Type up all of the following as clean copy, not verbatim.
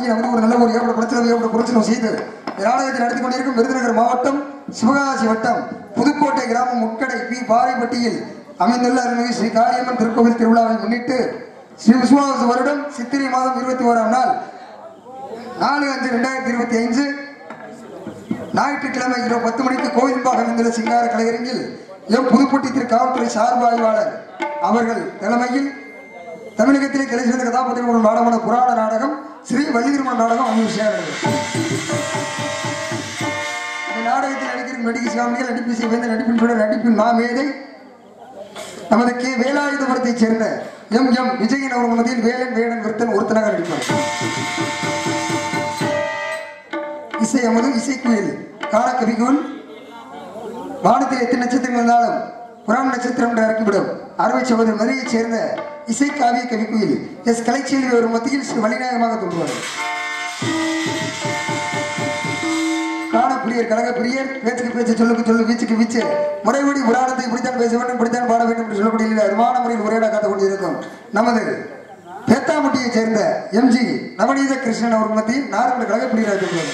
முடியும் நமது ஒரு நல்ல ஒரு ஏற்பட குறைச்சலும் செய்து நாடகத்தை நடத்தி கொண்டிருக்கும் விருதுநகர் மாவட்டம் சிவகாசி வட்டம் புதுக்கோட்டை கிராமம் முட்கடை பி பாறைப்பட்டியில் அமைந்துள்ள அருள்மிகு ஸ்ரீ காளியம்மன் திருக்கோவில் திருவிழாவை முன்னிட்டு ஸ்ரீ விசுவாச வருடம் சித்திரை மாதம் 21ஆம் நாள் 4/5/2025 ஞாயிற்றுக்கிழமை இரவு 10 மணிக்கு கோயில்பாக அமைந்துள்ள சிங்கார கலையரங்கில் புதுப்பட்டி திரு காவல்துறை சார்பு ஆய்வாளர் அவர்கள் தலைமையில் தமிழகத்திலே கலை சிறந்த கதாபாத்திரங்கள் நாடகமான புராண நாடகம் ஸ்ரீ வள்ளிதிருமண நாடகம் அமைச்சர் இந்த நாடகத்தில் நடிக்கும் நடிகை சிவாமிகள் நடிப்பு செய்வேந்த நடிப்பின் சுடர் நடிப்பின் மாமேதை நமது கே வேலாயுதபுரத்தைச் சேர்ந்த எம் விஜயன் அவர் மத்தியில் வேலன் வேடன் விருத்தன் ஒருத்தனாக நடிப்பார். இசை அமது இசைக்குயில் கால கவிக்குள் வானத்தில் எத்தனை நட்சத்திரம் இருந்தாலும் புராண நட்சத்திரம் என்று அழைக்கப்படும் அறுவை சகோதரர் மதுரையைச் சேர்ந்த இசை காவிய கவிக்குயில் எஸ் கலைச்செல்வி ஒரு மத்தியில் ஸ்ரீ வழிநாயகமாக தோன்றுவார். காணப்பிரியர் கழகப்பிரியர் பேச்சுக்கு பேச்சு சொல்லுக்கு சொல்லு வீச்சுக்கு வீச்சு முறைப்படி புராணத்தை இப்படித்தான் பேச வேண்டும் இப்படித்தான் பாட வேண்டும் என்று சொல்லக்கூடிய அருமான முறையில் உரையாட காத்துக் கொண்டிருக்கும் நமது பேத்தாமுட்டியைச் சேர்ந்த எம்ஜி நவநீத கிருஷ்ணன் அவர் மத்தியில் நாரங்கட கழகப்பிரியராக தோன்றுவார்.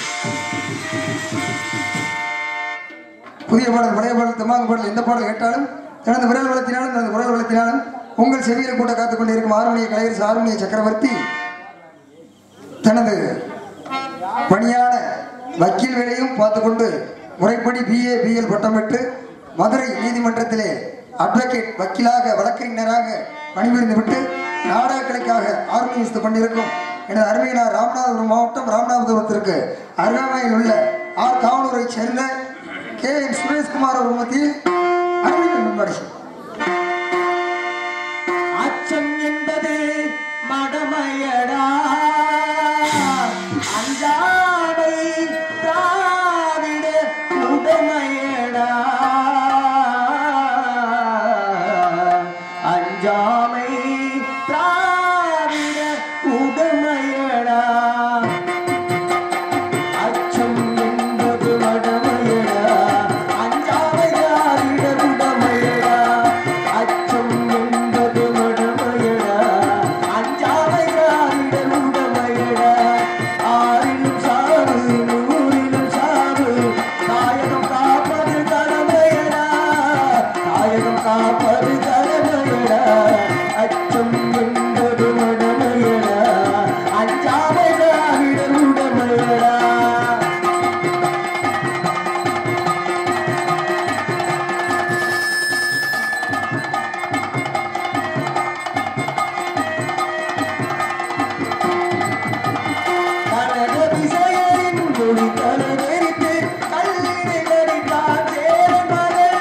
புதிய பாடல் பழைய பாடல் தமாங்கு பாடல் எந்த பாடல் கேட்டாலும் தனது விரல் வளர்த்தினாலும் தனது குரல் வளர்த்தினாலும் உங்கள் செவியில் கூட காத்துக் கொண்டிருக்கும் ஆர்மணிய கலைஞர் ஆர்மணிய சக்கரவர்த்தி தனது பணியான வக்கீல் வேலையும் பார்த்துக்கொண்டு முறைப்படி BA BL பட்டம் பெற்று மதுரை நீதிமன்றத்திலே அட்வொகேட் வக்கீலாக வழக்கறிஞராக பணிபுரிந்து விட்டு நாடக கலைக்காக ஆர்வமித்துக் கொண்டிருக்கும் எனது அருமையினார் ராமநாதபுரம் மாவட்டம் ராமநாதபுரத்திற்கு அருகாமையில் உள்ள காவலூரை சேர்ந்த KN சுரேஷ்குமார் அவர் மத்தியில் அச்சம் என்பது மடமையடா அஞ்சாடை திராவிட உடமையடா அஞ்சாமை திராவிட உடமையடா அச்சம் என்பது மடமையடா அஞ்சாமை திராவிட உடமையடா அச்சம் என்பது மடமையடா அஞ்சாமை திராவிட உடமையடா ஆறிலும் சாவு நூறிலும் சாவு தாயகம் காப்பது கடமையடா தாயகம் காப்பது கடமையடா அச்சம் என்பது மடமையடா அஞ்சாமை திராவிட உடமையடா கனக விசையரின் மொழி தலவெறித்து கல்லினை கடித்தான் சேரன் மகள்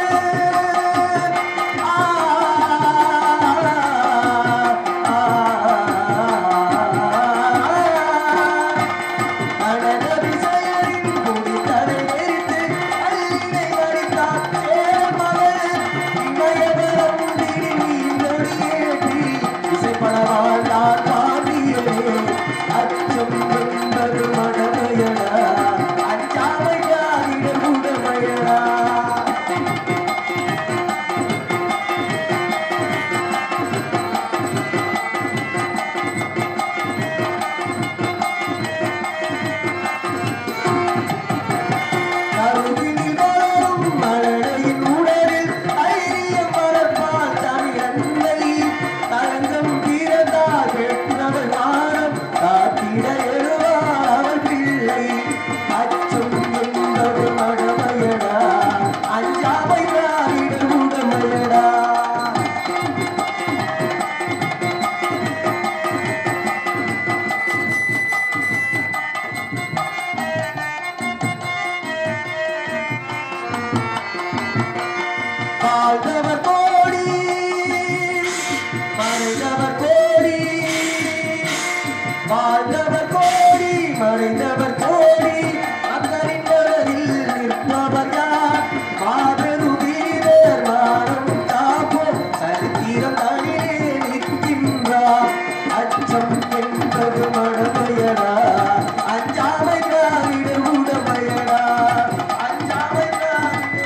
கனக விசையரின் மொழி தலவெறித்து கல்லினை கடித்தான் சேரன் மகள் இமயவரம் நீண்டொடியேற்றி இசைப்படவாழ்ந்தார் பாண்டியரே அச்சம் என்பது மடமையடா அஞ்சாமை திராவிட உடமையடா கருவினில் வளரும் மலரையின் உடலில் தைரியம் வளர்ப்பால் தமிழன்னை தரங்கம் பிறந்தால் பெற்றவள் மானம் காத்திட எழுவாள் அவள் பிள்ளை அச்சம் என்பது மடமையடா அஞ்சாமை திராவிட உடமையடா வாழ்ந்தவர் கோடி மறைந்தவர் கோடி வாழ்ந்தவர் கோடி மறைந்தவர் கோடி மக்களின் மனதில் நிற்பவர் யார் மாபெரும் வீரர் மானம் காப்போம் சரித்திரம் தனியே நிற்கின்றார் அச்சம் என்பது மடமையடா அஞ்சாமை திராவிட உடமையடா அஞ்சாமை திராவிட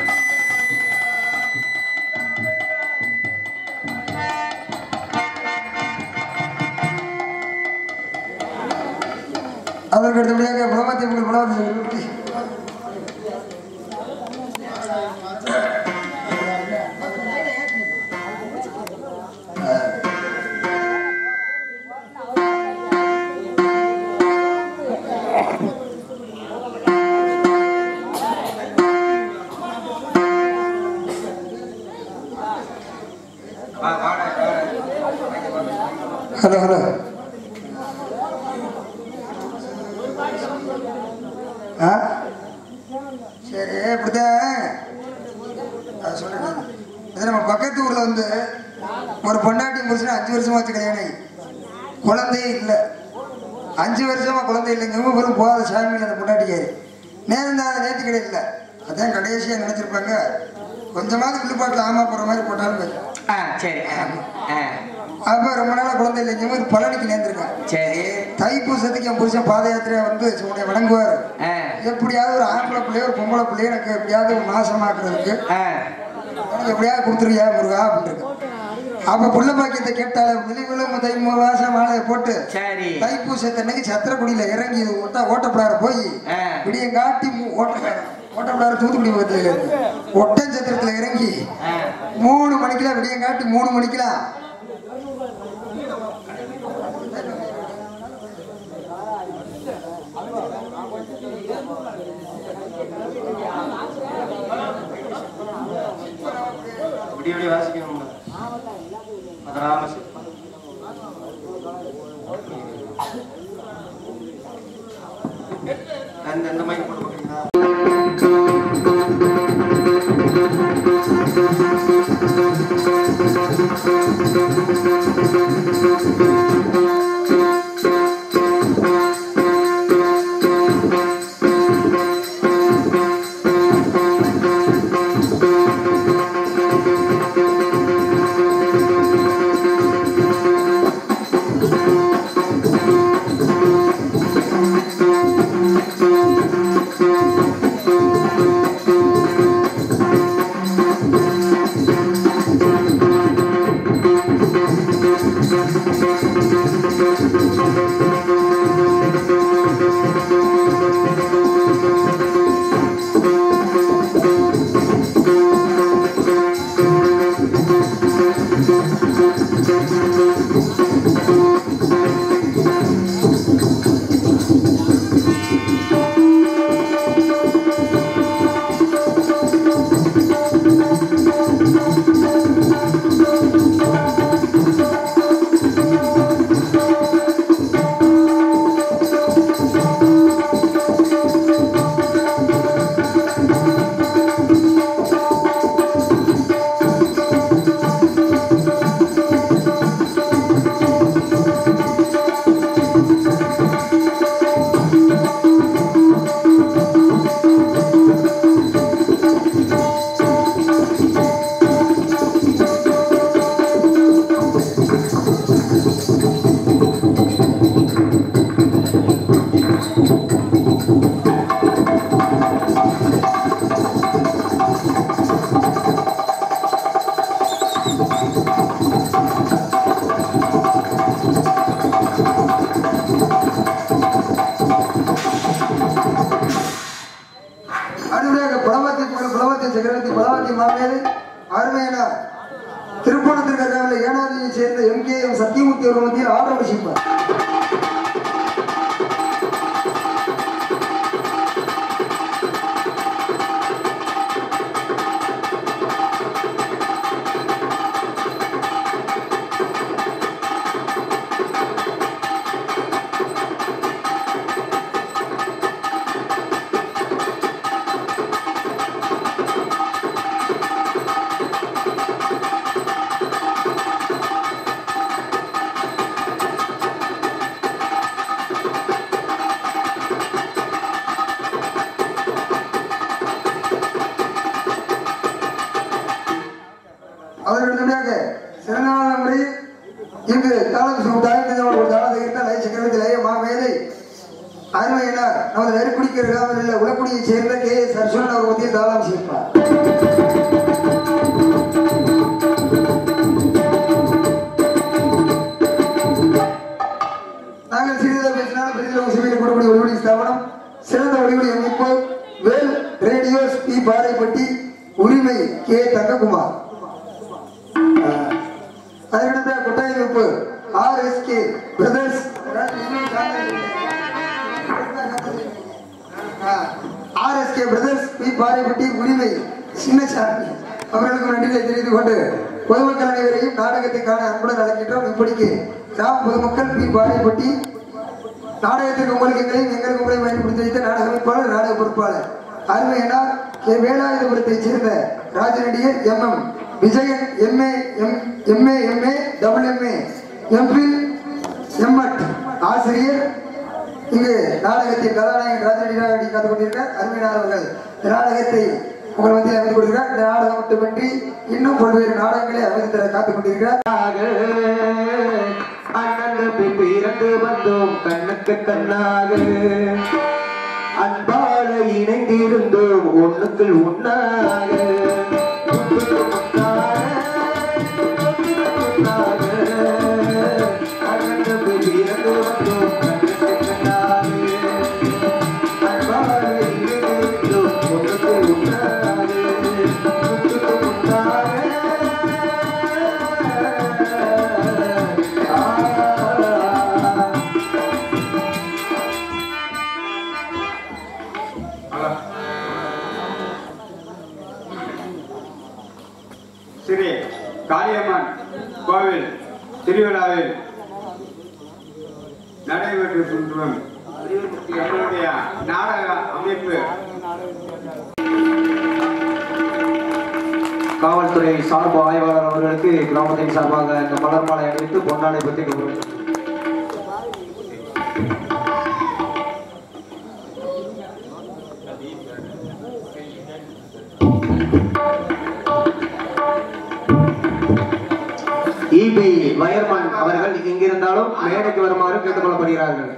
அதற்கு அடுத்தபடியாக புலமாத்தி உங்கள் புலமாத்தி ஹலோ ஹலோ ஆ சரி இப்படிதான் சொல்லுங்க. இது நம்ம பக்கத்து ஊரில் வந்து ஒரு பொண்டாட்டி முடிச்சுன்னா 5 வருஷமாச்சு கல்யாணம், குழந்தையே இல்லை. 5 வருஷமா குழந்தை இல்லைங்க. இவங்க வெறும் போகாத சாமியில் அந்த பொண்டாட்டிக்காரு நேரம் தான் நேற்று கிடையாது. அதான் கடைசியாக நினச்சிருப்பாங்க கொஞ்சமாவது விழுப்பாட்டில் ஆமா போகிற மாதிரி போட்டாலும் சரி. அப்போ ரொம்ப நாளாக குழந்தை இல்லைங்க. இவங்க பழனிக்கு நேர்ந்துருக்காங்க. சரி. தைப்பூசத்துக்கு என் புருஷன் பாத யாத்திரையா வந்து உன்னை வணங்குவார். எப்படியாவது ஒரு ஆம்பளை பிள்ளையோ ஒரு பொம்பளை பிள்ளையோ எனக்கு எப்படியாவது ஒரு மாசமாக்குறதுக்கு எனக்கு எப்படியாவது கொடுத்துருவியா முருகா அப்படின்னு. அப்ப புள்ள பாக்கியத்தை கேட்டால விழுவிழும் தை மாசம் மாலையை போட்டு தைப்பூசத்தன்னைக்கு சத்திரக்குடியில இறங்கி ஓட்டப்படார போய் விடியம் காட்டி ஓட்டப்படார தூத்துக்குடி பக்கத்துல ஒட்டஞ்சத்திரத்துல இறங்கி 3 மணிக்கெல்லாம் விடியம் காட்டி 3 மணிக்கெல்லாம் விடிய வாசிக்கணும். அந்த மாதிரி போட்டு திருப்பணத்திற்கு ஏனாதியை சேர்ந்த MKM சத்தியமூர்த்தி அவர்கள் மத்தியில் ஆர்டர் வசிப்பார். உலக்குடியை சேர்ந்த KS அர்ஜுனன் அவர் மத்தியில் தாளம் சேர்ப்பார். நாங்கள் சிறிதாக பேசினாலும் பெரிய சிவியில் கொடுக்கக்கூடிய ஒளிவுடைய அமைப்பு வேல் ரேடியோஸ் பி பாறைப்பட்டி உரிமை கே தங்ககுமார். அதற்கடுத்த கொட்டாய் அமைப்பு RSK பிரதர்ஸ் பி பாறைப்பட்டி உரிமை சின்னசாமி அவர்களுக்கு நன்றிகளை தெரிவித்துக் கொண்டு பொதுமக்கள் அனைவரையும் நாடகத்தை காண அன்புடன் அழைக்கின்றோம். இப்படிக்கு கிராம பொதுமக்கள் பி பாறைப்பட்டி நாடகத்திற்கு உங்களுக்கு எங்களுக்கு உங்களை பயன்படுத்தி வைத்த நாடக அமைப்பாளர் நாடக பொறுப்பாளர் அருமையனா வேலாயுதபுரத்தைச் சேர்ந்த ராஜநடிகர் MM Vijayan MA MA MPhil MEd ஆசிரியர் இங்கு நாடகத்தின் கதாநாயகன் ராஜநடிகராக காத்துக் கொண்டிருக்கிறார். அருமையான அவர்கள் இந்த நாடகத்தை உங்கள் மத்தியில் அமைத்துக் கொடுக்கிறார். இந்த நாடகம் மட்டுமின்றி இன்னும் பல்வேறு நாடகங்களை அமைத்து தர காத்துக் கொண்டிருக்கிறார். பிறந்து வந்தோம் கண்ணுக்கு கண்ணாக அன்பால இணைந்திருந்தோம் ஒண்ணுக்குள் ஒன்னாக ஸ்ரீ காளியம்மன் கோவில் திருவிழாவில் நடைபெற்று எங்களுடைய நாடக அமைப்பு காவல்துறை சார்பு ஆய்வாளர் அவர்களுக்கு கிராமத்தின் சார்பாக இந்த மலர் மாலை அணிவித்து பொன்னாடை பற்றி ஈபி வயர்மன் அவர்கள் இங்கிருந்தாலும் மேடைக்கு வருமாறு கேட்டுக் கொள்ளப்படுகிறார்கள்.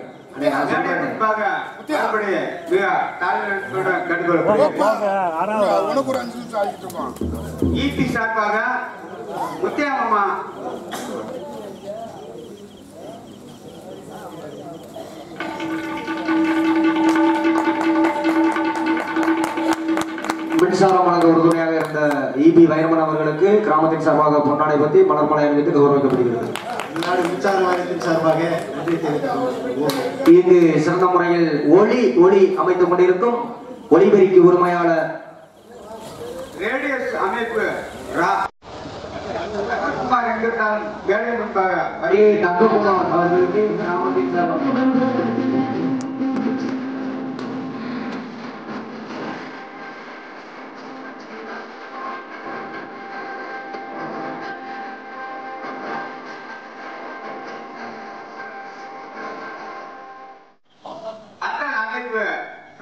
ஈபி சார்பாக முத்தியாமம்மா மின்சாரம் வழங்க உறுதுணையாக இருந்த ஈபி வயர்மன் அவர்களுக்கு கிராமத்தின் சார்பாக பொன்னாடை பற்றி மலர் மாலை அணிவித்து கௌரவிக்கப்படுகிறது. இங்கு சிறந்த முறையில் ஒளி அமைத்துக் கொண்டிருக்கும் ஒளிபெருக்கி உரிமையாளர் ரேடியோஸ் அமைப்பு தங்ககுமார் அவர்களுக்கு கிராமத்தின் சார்பாக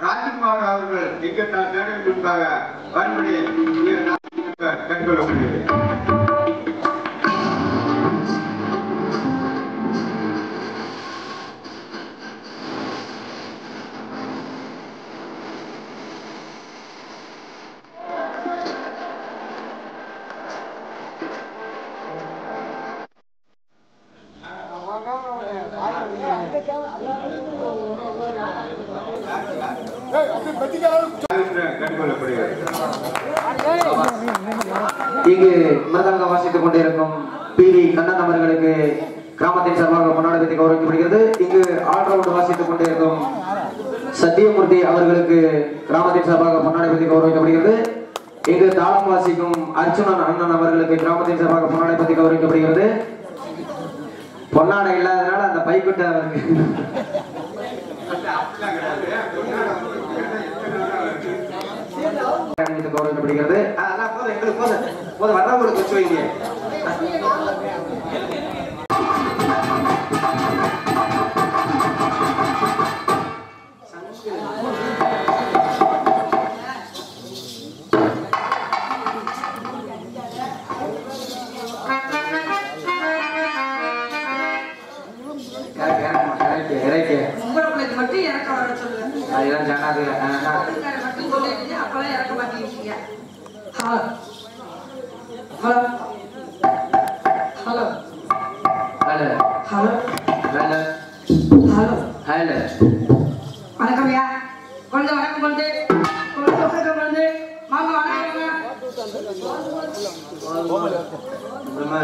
ராஜ்குமார் அவர்கள் இங்கத்தான் மேடை முன்பாக வரும்படி கண்டுகொள்ளப்படுகிறது. இங்கு மிருதங்கம் வாசித்துக் கொண்டிருக்கும் PV கண்ணன் அவர்களுக்கு கிராமத்தின் சார்பாக பொன்னாடை கௌரவிக்கப்படுகிறது. இங்கு ஆல்ரவுண்ட் வாசித்துக் கொண்டிருக்கும் சத்தியமூர்த்தி அவர்களுக்கு கிராமத்தின் சார்பாக பொன்னாடை கௌரவிக்கப்படுகிறது. இங்கு தாளம் வாசிக்கும் அர்ச்சுனன் அண்ணன் அவர்களுக்கு கிராமத்தின் சார்பாக பொன்னாடை கௌரவிக்கப்படுகிறது. பொன்னாடை இல்லாதனால அந்த பைக்குட்ட அவருக்கு கௌரவிக்கப்படுகிறது. அதான் போதும், எங்களுக்கு போதும் வர்றவங்களுக்கு வச்சு வைங்க. அதெல்லாம் ஜனாது அப்பெல்லாம் இறக்க மாட்டேங்கிறீங்க. Hello hello hello hello hello hello hello hello வணக்கம்யா. குழந்தை வணக்கம் குழந்தை வணக்கம் குழந்தை மாமா வணக்கம்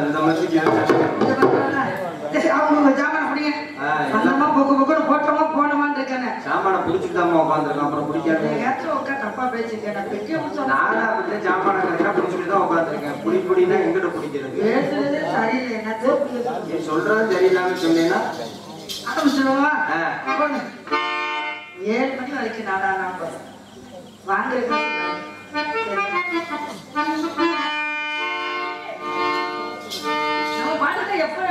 இந்த மாதிரி அவங்க ஜாமான பிடிங்க அந்தமா பொக்குன்னு போட்டோமா போனோமான்னு இருக்கானே சாமான பிடிச்சிட்டு உட்காந்துருக்கேன் அப்புறம் பிடிக்காது உட்காந்து தப்பா பேசிருக்கேன் நான் பெரிய நானா அப்படியே சாமான கரெக்டா பிடிச்சிட்டு தான் உட்காந்துருக்கேன் புடினா எங்கிட்ட பிடிக்கிறது பேசுறதே சரியில்லை என்ன நீ சொல்றது சரியில்லாம சொன்னீங்கன்னா ஆரம்பிச்சிடுவோமா 7 மணி வரைக்கும் நாடா நான் வாங்க நம்ம பாட்டுக்க எப்ப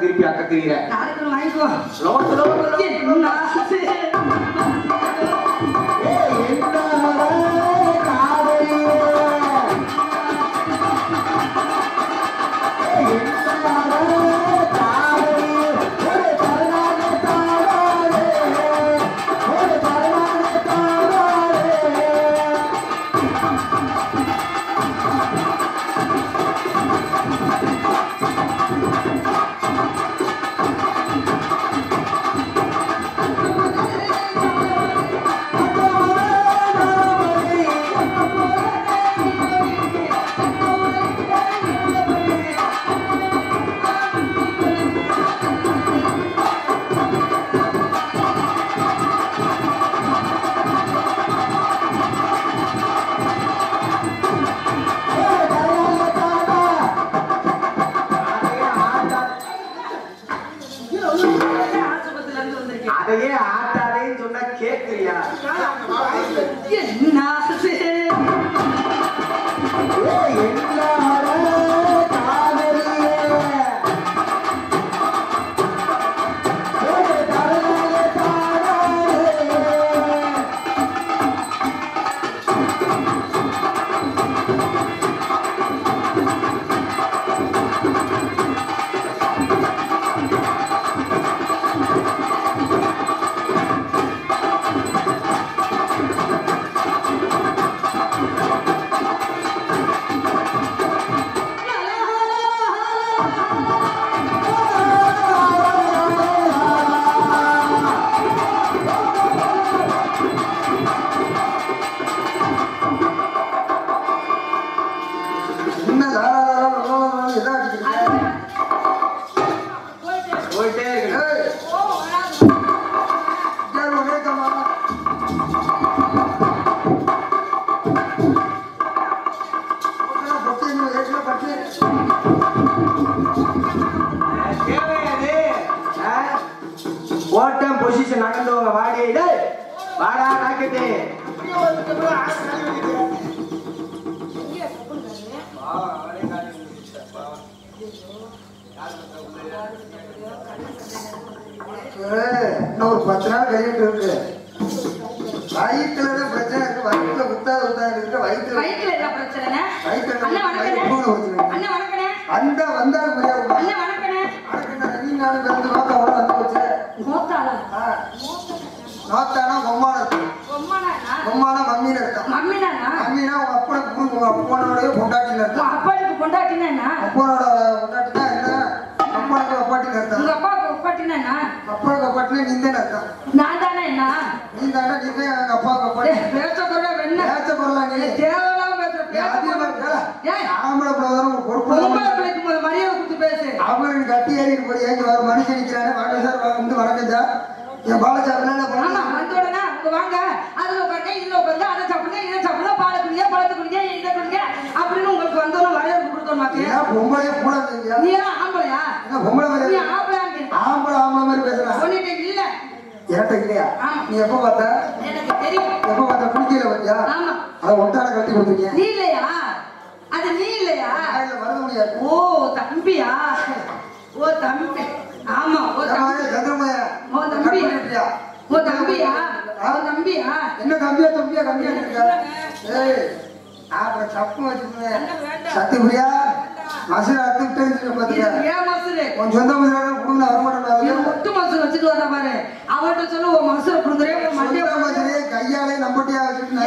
திருப்பி அக்க தெரியுற வாங்கிக்கோ என்ன அதையே ஆட்டாதேன்னு சொன்னா கேக்குறியா? என்ன போயிட்டே இருக்கு. தேவையாது. ஓட்டம் பொசிஷன் நடந்தவங்க வாடி வாடா ராக்கெட்டு. இன்னும் ஒரு 10 நாள் கழிட்டு இருக்கு. வயிற்றுல பிரச்சனை இருக்கு. வயிற்றுல குத்தாத இருக்கு. வயிற்றுல என்ன பிரச்சனை? அந்த வந்தாலும் நீ நானும் பிறந்து நோத்தா கூட வந்து போச்சு. நோத்தானா பொம்மானா மம்மின்னு அர்த்தம். மம்மினா உங்க அப்பனோடைய பொண்டாட்டின்னு அர்த்தம். அப்பாவுக்கு பொண்டாட்டினா என்ன? அப்பனோட பொண்டாட்டினா என்ன? அப்பாவுக்கு அப்பாட்டின்னு அர்த்தம். உங்க அப்பாவுக்கு அப்பாட்டினா என்ன? அப்பாவுக்கு அப்பாட்டினா நீந்தேன்னு அர்த்தம். நான் தானே என்ன? நீ தானே நீந்தே எங்க அப்பாவுக்கு அப்பாட்டி. பேச பொருளா வெண்ண பேச பொருளா நீ தேவையில்லாம பேசுற. ஆம்பளை பிள்ளைதான் பொறுப்பு. மரியாதை கொடுத்து பேசு. அவருக்கு கட்டி ஏறிட்டு போய் ஏங்க ஒரு மனுஷன் நிக்கிறாரு. வாங்க சார் வந்து வணக்கம் சார். என் பாலச்சா என்ன பண்ணா வந்த உடனே அங்க வாங்க, அதுல உட்காருங்க, இதுல உட்காருங்க, அதை சாப்பிடுங்க, இதை சாப்பிடுங்க, பாலை குடிங்க, பழத்தை குடிங்க, இதை குடிங்க அப்படின்னு உங்களுக்கு வந்தோன்னு வரவேற்பு கொடுத்தோம். பொம்பளையே கூட இருந்தீங்க. நீ எல்லாம் ஆம்பளையா? பொம்பளை நீ ஆம்பளையான்னு ஆம்பளை மாதிரி பேசுறா. சொல்லிட்டேன் இல்ல என்கிட்ட இல்லையா? நீ எப்ப பார்த்த? எனக்கு தெரியும். எப்ப பார்த்த? குடிக்கல பத்தியா? ஆமா. அதை ஒட்டார கட்டி கொடுத்துருக்கீங்க. நீ இல்லையா? அது நீ இல்லையா? வர முடியாது. ஓ தம்பியா? ஓ தம்பி. ஆமா ஓ தம்பி. சந்திரமையா? ஓ தம்பியா? ஓ தம்பியா? ஓ தம்பியா? என்ன தம்பியா இருக்கா? ஏய் அப்புறம் தப்பு வச்சுக்கோங்க. சத்தியபுரியா மசுரை அத்துட்டு பாத்துக்க. ஏன் மசுரை? உன் சொந்த மசுரை கொடுங்க வரமாட்டேன். ஒட்டு மசுரை வச்சுட்டு வரா பாரு. அவர்கிட்ட சொல்லு உன் மசுரை கொடுக்குறே. மண்டிய மசுரையே கையாலே நம்பட்டியா வச்சுட்டு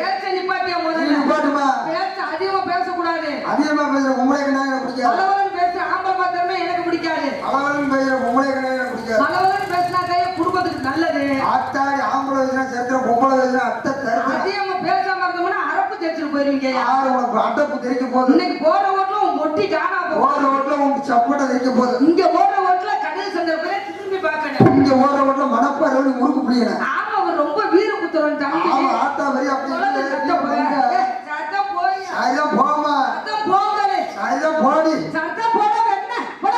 பேச நிப்பாட்டியா முதல்ல. நிப்பாட்டுமா. பேச அதிகமா பேசக்கூடாது. அதிகமா பேசுற உங்களுக்கு என்ன பிடிக்காது? அளவலன்னு பேசுற ஆம்பளை பாத்திரமே எனக்கு பிடிக்காது. அளவலன்னு பேசுற உங்களுக்கு என்ன பிடிக்காது? அளவலன்னு பேசினாக்கே குடும்பத்துக்கு நல்லது. ஆத்தாடி ஆம்பளை வச்சுனா சரித்திரம், பொம்பளை வச்சுனா அட்டை தருது. அதிகமா பேசாம இருந்தோம்னா அரப்பு தெரிச்சுட்டு போயிருவீங்க. யாரு உனக்கு அட்டப்பு தெரிக்க போகுது? இன்னைக்கு போற ஓட்டலும் மொட்டி காணா ஓடுற ஓட்டுல உனக்கு சப்பட்டை தெரிக்க போகுது. இங்க ஓடுற ஓட்டுல கடல் சந்தர்ப்பத்தை திரும்பி பார்க்கணும். இங்க ஓடுற ஓட்டுல மனப்பாறை முறுக்கு பிடிக்கணும். ஆமா அவர் ரொம்ப வீர குத்துறவன் தம்பி. ஆமா ஆத்தா வரி அப்படி சத்தம் போய் சாயதான் போமா. சத்தம் போங்கலே. சாயதான் போடி. சத்தம் போட வேணா போட.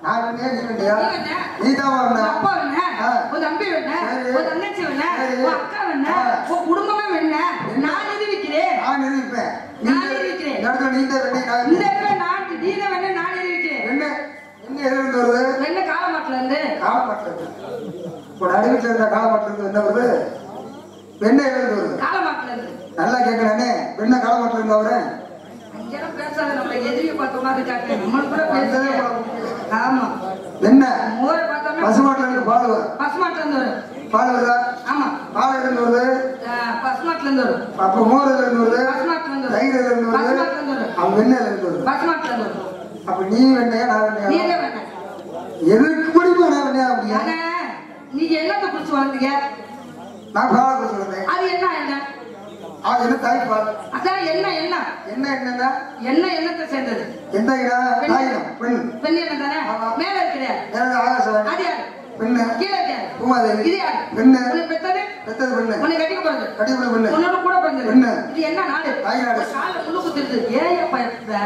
நான் நீ வேண்டியா? நீ தான் வரணும். அப்பா வேணா, உன் தம்பி வேணா, உன் தங்கச்சி வேணா, உன் அக்கா வேணா, உன் குடும்பமே வேணா. நான் நிரூபிக்கிறேன். நான் நிரூபிப்பேன். நான் நிரூபிக்கிறேன். இந்த இடத்துல நீ தான் வேண்டிய. இந்த இடத்துல நான் நீங்க வேணா நான் நிரூபிக்கிறேன். என்ன எங்க எதிர்ந்து வருது? என்ன காலமாட்டுல இருந்து? காலமாட்டுல. இப்போ நடுவில் இருந்த காலமாட்டுல இருந்து என்ன வருது? வெண்ணெய் எழுந்து வருது. காலமாட்டுல இருந்து. நல்லா கேட்கறானே. வெண்ணெய் காலமாட்டுல இருந்து அவரேன். அங்கெல்லாம் பேசாத, நம்மள எதிரியை பார்த்த மாதிரி காட்டு. நம்மளுக்கு கூட பேசுறதே. ஆமா. என்ன? மோரை பார்த்தோம்னா பசுமாட்டுல இருந்து பால் வரும். பசுமாட்டுல இருந்து வரும். பால் வருதா? ஆமா. பால் இருந்து வருது. பசுமாட்டுல இருந்து வரும். அப்ப மோர்ல இருந்து வருது. பசுமாட்டுல இருந்து வரும். தயிர்ல இருந்து வருது. பசுமாட்டுல இருந்து வரும். அவன் வெண்ணெயில இருந்து வருது. பசுமாட்டுல இருந்து வரும். அப்ப நீ வெண்ணையா நான் வெண்ணையா? நீ என்ன வேணா? எதுக்கு படிப்பா நான் வெண்ணையா? அப்படியா? நீங்க என்னத்தை குடிச்சு வளர்ந்தீங்க? நான் பாலை குடிச்சு வளர்ந்தேன். அது என்ன? அது என்ன தாய் பால்? அதான் என்னன்னா என்னத்தை சேர்ந்தது? எந்த இடம்? தாயிடம். பெண். பெண் என்ன தானே? மேல இருக்கிறியா? ஆகாசம். அது யாரு? பெண்ணு. கீழே இருக்கியா? பூமாதேவி. இது யாரு? பெண்ணு. உன்னை பெத்தது? பெத்தது பெண்ணு. உன்னை கட்டிக்க போறது? கட்டிக்க பெண்ணு. உன்னோட கூட பிறந்தது? பெண்ணு. இது என்ன நாடு? தாய் நாடு. கால முள்ளு குத்துறது. ஏன் பயப்படுற?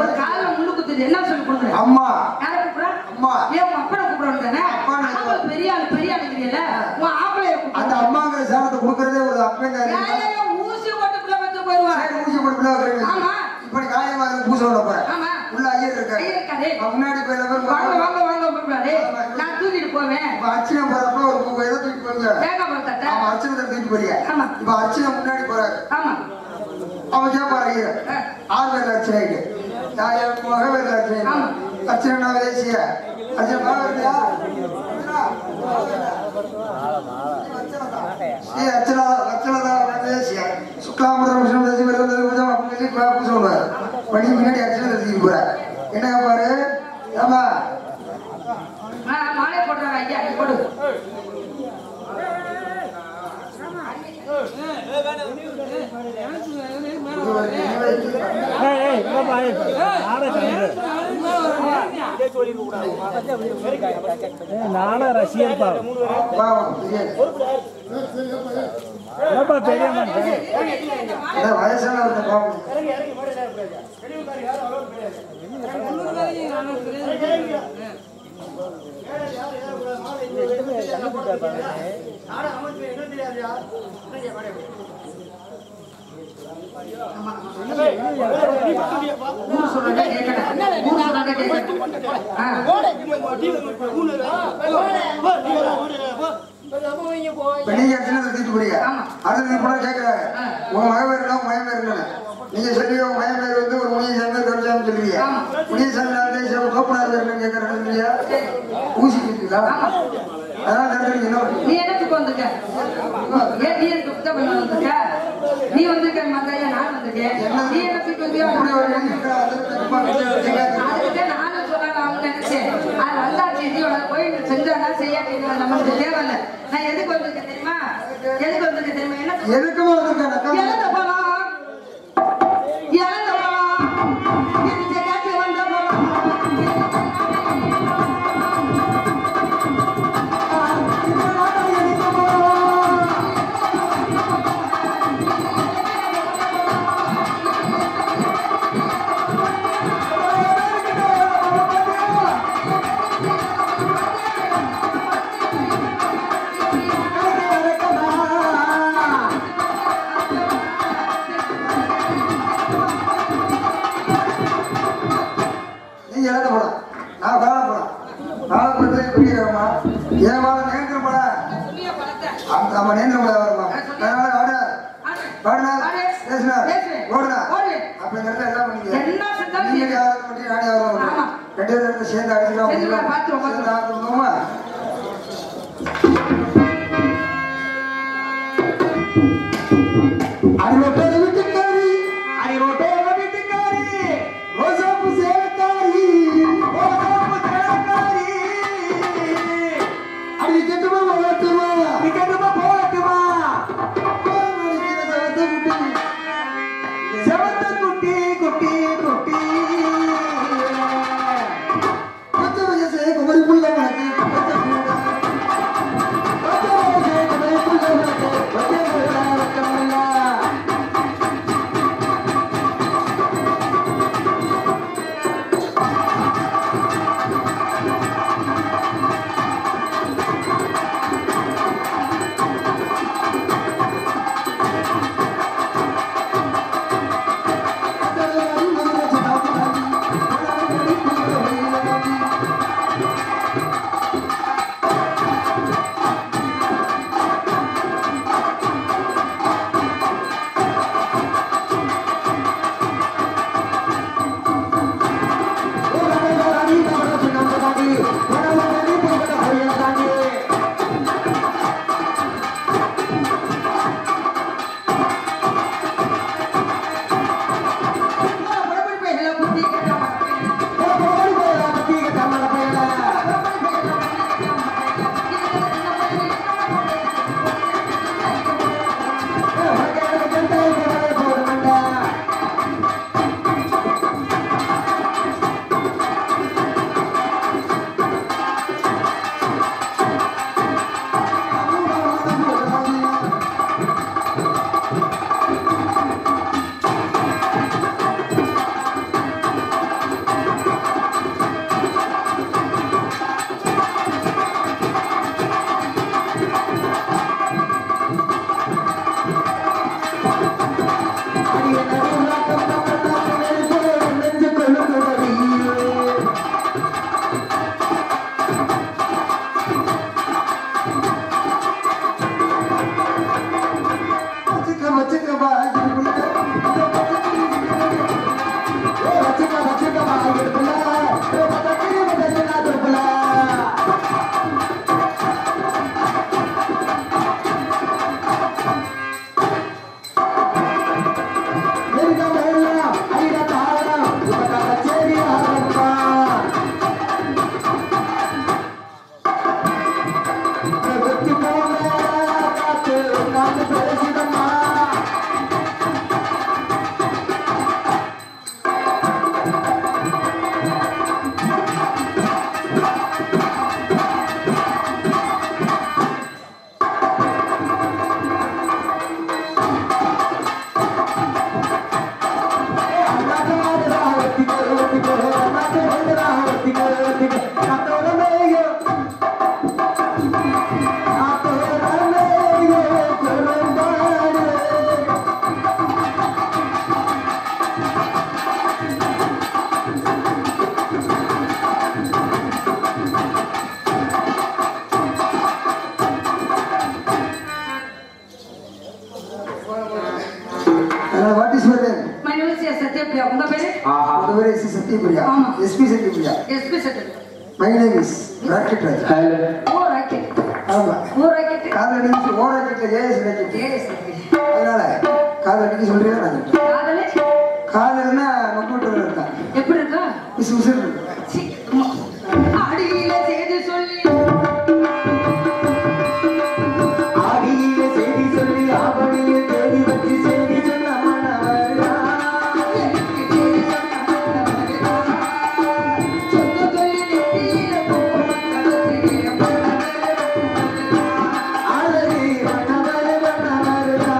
ஒரு கால முள்ளு கொடுத்துட்டு என்ன சொல்லி கொடுக்குற? அம்மா யார கூப்பிடுற? அம்மா. ஏன் உங்க அப்பனை கூப்பிடுறது தானே? அப்பான்னு ஆம்பளை பெரிய ஆளு தெரியல. உன் ஆம்பளைய அந்த கூப்பிடுற. அம்மாங்கிற சாணத்தை கொடுக்கறதே ஒரு அப்பங்க. ஏன் ஊசி போட்டு பிள்ளை வந்து போயிடுவான். ஊசி போட்டு பிள்ளை வைக்கிறீங்க. ஆமா. இப்ப நீ காயமா பூசை விட போற. ஆமா. உள்ள ஐயர் இருக்காரு. ஐயர் இருக்காரு. முன்னாடி போய் வாங்க வாங்க வாங்க கூப்பிடுறாரு. நான் தூக்கிட்டு போவேன். இப்ப அர்ச்சனை போறப்ப ஒரு எதை தூக்கி போறீங்க? தேங்காய் பழத்தட்ட. ஆமா, அர்ச்சனை தூக்கி போறீங்க. ஆமா. இப்ப அர்ச்சனை முன்னாடி போறாரு. ஆமா. அவன் கேட்பாரு ஐயர். 6 பேர்ல அர்ச்சனை ஆயிட்டு. நான் என் மக பேர்ல அர்ச்சனை. ஆமா. அர்ச்சனை நான் தேசிய அர்ச்சனை மக வருதியா? அர்ச்சனை தேசிய சுக்லாமரம் விஷ்ணு தேசி வருவது பூஜம் அப்படின்னு சொல்லி பூஜை பண்ணுவார். பண்ணி முன்னாடி அர்ச்சனை தூக்கி போறாரு. என்ன கேட்பாரு? ஏமா மாலை போடுறாங்க ஐயா, நீ போடு. நானும் ரசிகன் வயசான நீங்க அர்ச்சனை தூக்கிட்டு போறீங்க. அடுத்து நீங்க போனா கேட்கிறாங்க உங்க மக பேர் என்ன உங்க மயம் பேர் என்ன? நீங்க சொல்லி உங்க மயம் பேர் வந்து ஒரு முனியசாமி கருசாமி சொல்லுவீங்க. முனியசாமி கோப்பனார் பேர் என்ன கேட்கறாங்க? ஊசி கொடுத்தீங்களா? அதான் தெரிஞ்சுக்கணும். நீ என்னத்துக்கு வந்திருக்க? ஏன் நீ எனக்கு சுத்தம் பண்ண வந்திருக்க? நீ வந்திருக்க மந்தையா, நான் வந்திருக்கேன். நீ என்னத்துக்கு வந்தியா? அதுக்கு நானும் சொல்லலாம் நினைச்சேன். அது வந்தாச்சு, நீ போயிட்டு செஞ்சாதான் செய்யாட்டி நமக்கு தேவையில்ல. நான் எதுக்கு வந்திருக்கேன் தெரியுமா? எதுக்கு வந்திருக்கேன் தெரியுமா? என்ன எதுக்குமா வந்திருக்கேன்? இழந்த பழம், இழந்த பழம், இந்த காட்சி வந்த பழம். சேர்ந்து அடிச்சுக்கலாம். அறிவோட்டை வீட்டுக்காரி, அறிவோட்டை வீட்டுக்காரி, ரோசாப்பு சேலக்காரி, ரோசாப்பு சேலக்காரி, அடி கெட்டுமா போகட்டுமா, அடி கெட்டுமா போகட்டுமா, செவத்த குட்டி குட்டி குட்டி, பத்து வயசு குமரி புள்ள உனக்கு சத்யபிரியா. உங்க பேரு? ஆஹா. உங்க பேரு எஸ் சத்யபிரியா. ஆமா. SP Sathyapriya. SP Sathyapriya. My name is rocket Raj. Hello. Oh rocket. ஆமா. Oh rocket. காதலிக்கு ஓ ராக்கெட்ல ஏஎஸ் ராக்கெட். ஏஎஸ். அதனால காதலிக்கு சொல்றீங்க நான் சொல்றேன். காதலே? காதல்னா நொக்கூட்டர் இருக்கா. எப்படி இருக்கா? விசு விசு இருக்கு. சி. அடியில செய்தி சொல்லி ஆடியில செய்தி சொல்லி ஆவணியில் தேடி வச்சு செய்தி சொன்ன மனவரா. அழகி மனவர மனவரா.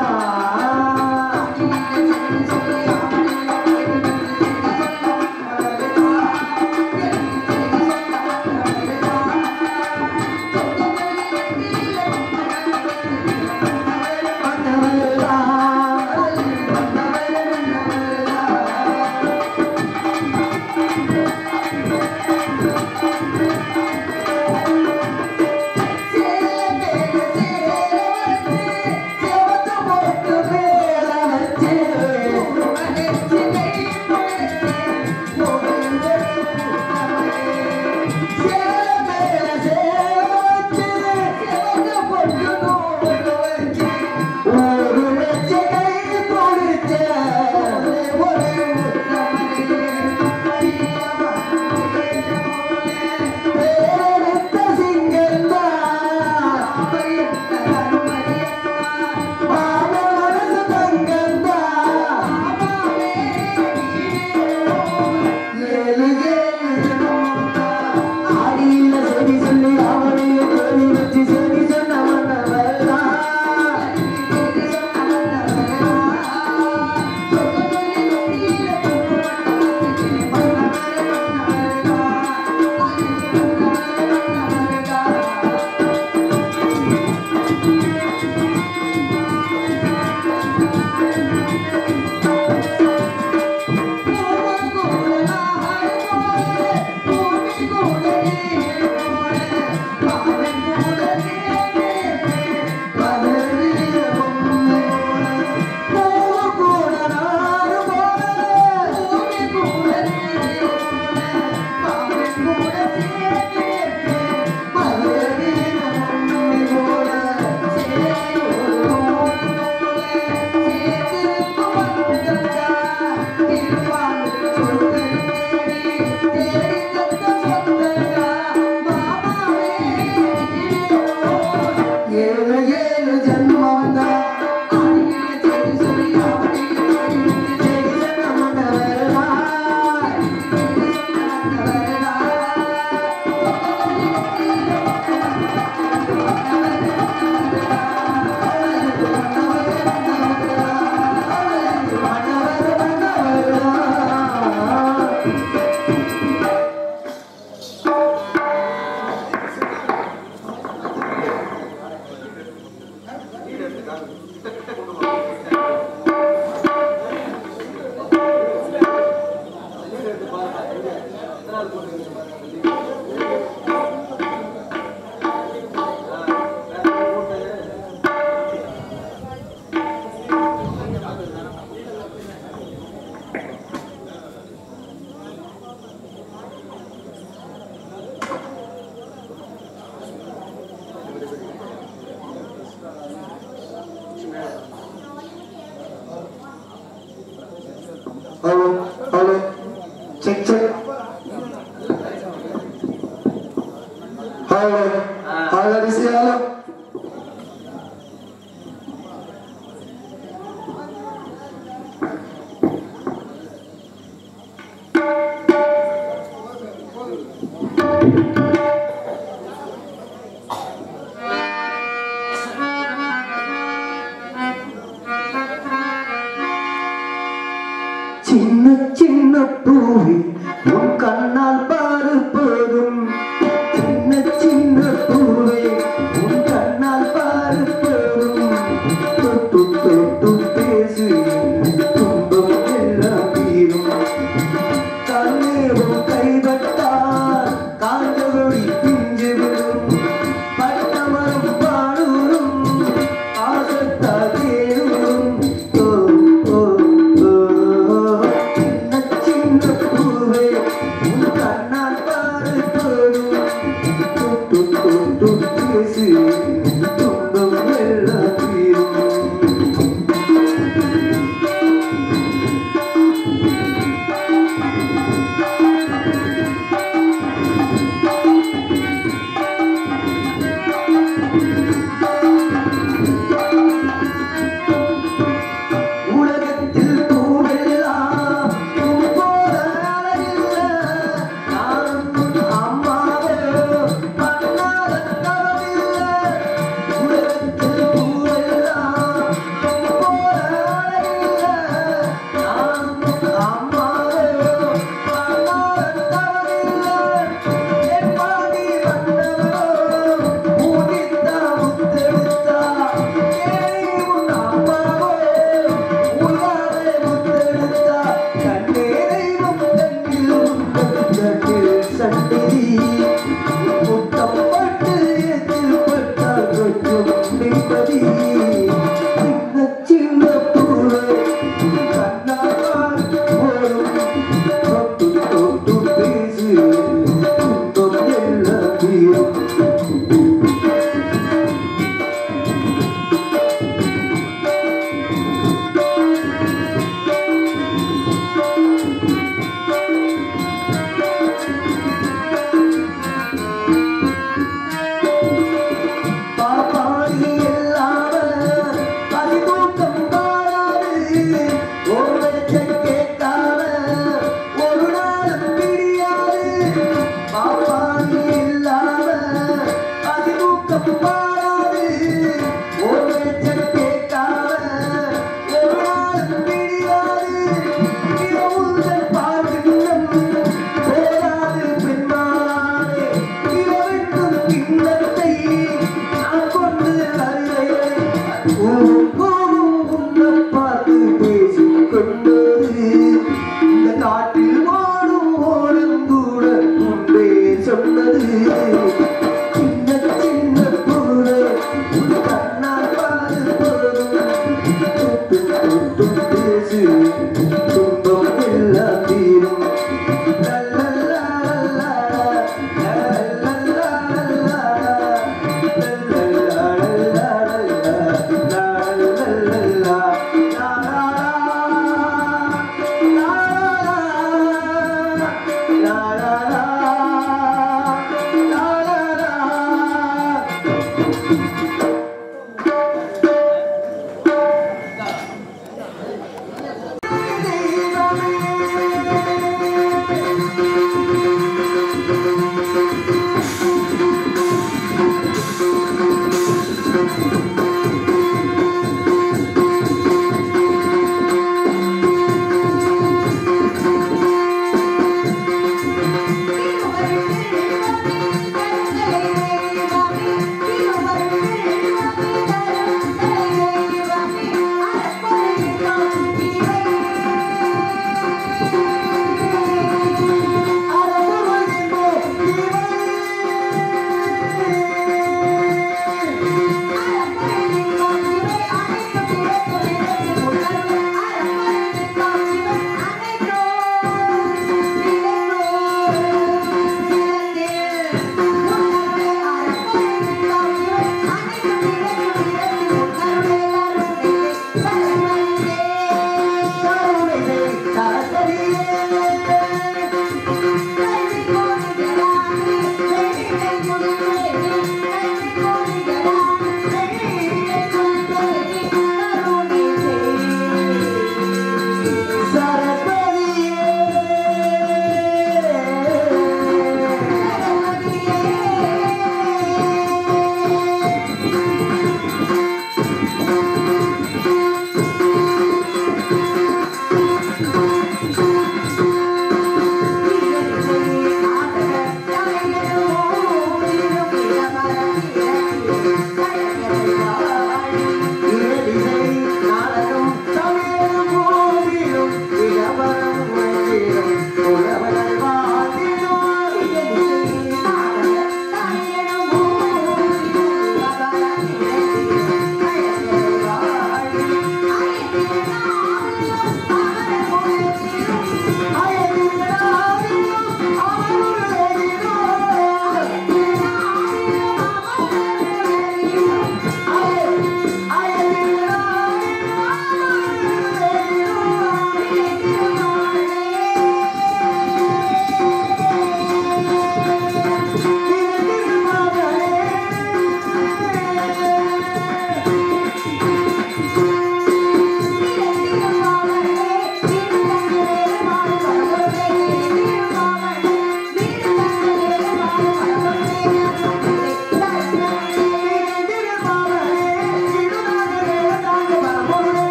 சின்ன சின்ன பூவி உன் கண்ணால் பாரு போதும் சின்ன சின்ன பூவே உன் பேசு துன்பம் எல்லாம் தீரும். உலகத்தில் பூவெல்லாம் உன் போல அழகில்ல. நானும் அம்மாவோ பண்ணாத தவறில்ல. உலகத்தில் பூவெல்லாம் உன் போல அழகில்ல. நானும் அம்மாவோ பண்ணாத தவறில்ல. என் பாடி வந்தவோ ஊதித்தா முத்தெடுத்தா கேள்வி உன் அம்மாவோ உள்வாவே முத்தெடுத்தா கண்ணே தெய்வம் தன்னில் உந்தல் சண்டிதி முத்தம் பட்டு எதில் பட்டால் கொஞ்சம் நிம்மதி. சின்ன சின்ன பூவே கண்ணால் ஓடும் தொட்டு தொட்டு பேசு துன்பம் எல்லாம் தீரும். பாப்பாடி இல்லாம அதிதூக்கம் பாராது. ஒரு வெளிச்சம் கேட்காம ஒரு நாளும் பிரியாது. பாப்பாடி இல்லாம அதிதூக்கம் பாராது. ஒரு வெளிச்சம் கேட்காம ஒரு நாளும் பிரியாது. இரவுகள் பார்க்கின்றம் போராது பெண்ணானே. இரவென்றும் கிண்ணத்தை நான் கொண்டு அறிகிறேன். உன்னை பார்த்து பேசிக் கொண்டது இந்த காட்டில் ஓடும் ஓடும் கூட முன்பே சொன்னது. சின்ன சின்ன பூவே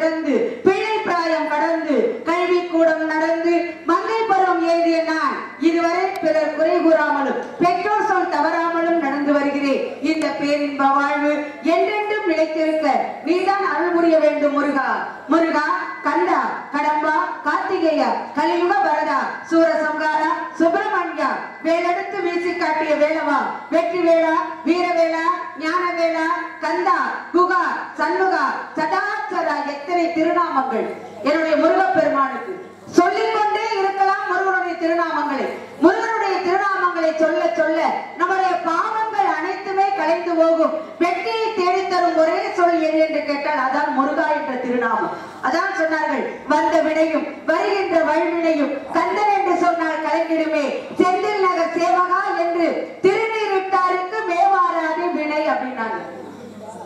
பிறந்து பிள்ளை பிராயம் கடந்து கல்வி கூடம் நடந்து மங்கை பருவம் எழுதிய நான் இதுவரை பிறர் குறை கூறாமலும் பெற்றோர் சொல் தவறாமலும் நடந்து வருகிறேன். இந்த பேரின்ப வாழ்வு என்றென்றும் நிலைத்திருக்க நீதான் அருள் புரிய வேண்டும் முருகா. முருகா, கண்டா, கடம்பா, கார்த்திகேயா, கலியுக வரதா, சூரசம்ஹாரா, சுப்பிரமணியா, வேலெடுத்து வீசி காட்டிய வேலவா, வெற்றி வேளா, வீரவேளா, ஞானவேளா, கந்தா, குகா, சண்முகா, சடாச்சரா, எத்தனை திருநாமங்கள் என்னுடைய முருகப்பெருமானுக்கு சொல்லிக்கொண்டே இருக்கலாம். முருகனுடைய திருநாமங்களை முருகனுடைய திருநாமங்களை சொல்ல சொல்ல நம்முடைய பாவங்கள் அனைத்துமே கலைந்து போகும். வெற்றியை தேடித்தரும் ஒரே சொல் எது என்று கேட்டால் அதான் முருகா என்ற திருநாமம். அதான் சொன்னார்கள், வந்த வினையும் வருகின்ற வழிவினையும் கந்தன் என்று சொன்னால் கலைஞருமே செந்தில் நகர் சேவகா என்று திருநீரிட்டாருக்கு மேவாராது வினை அப்படின்னாங்க.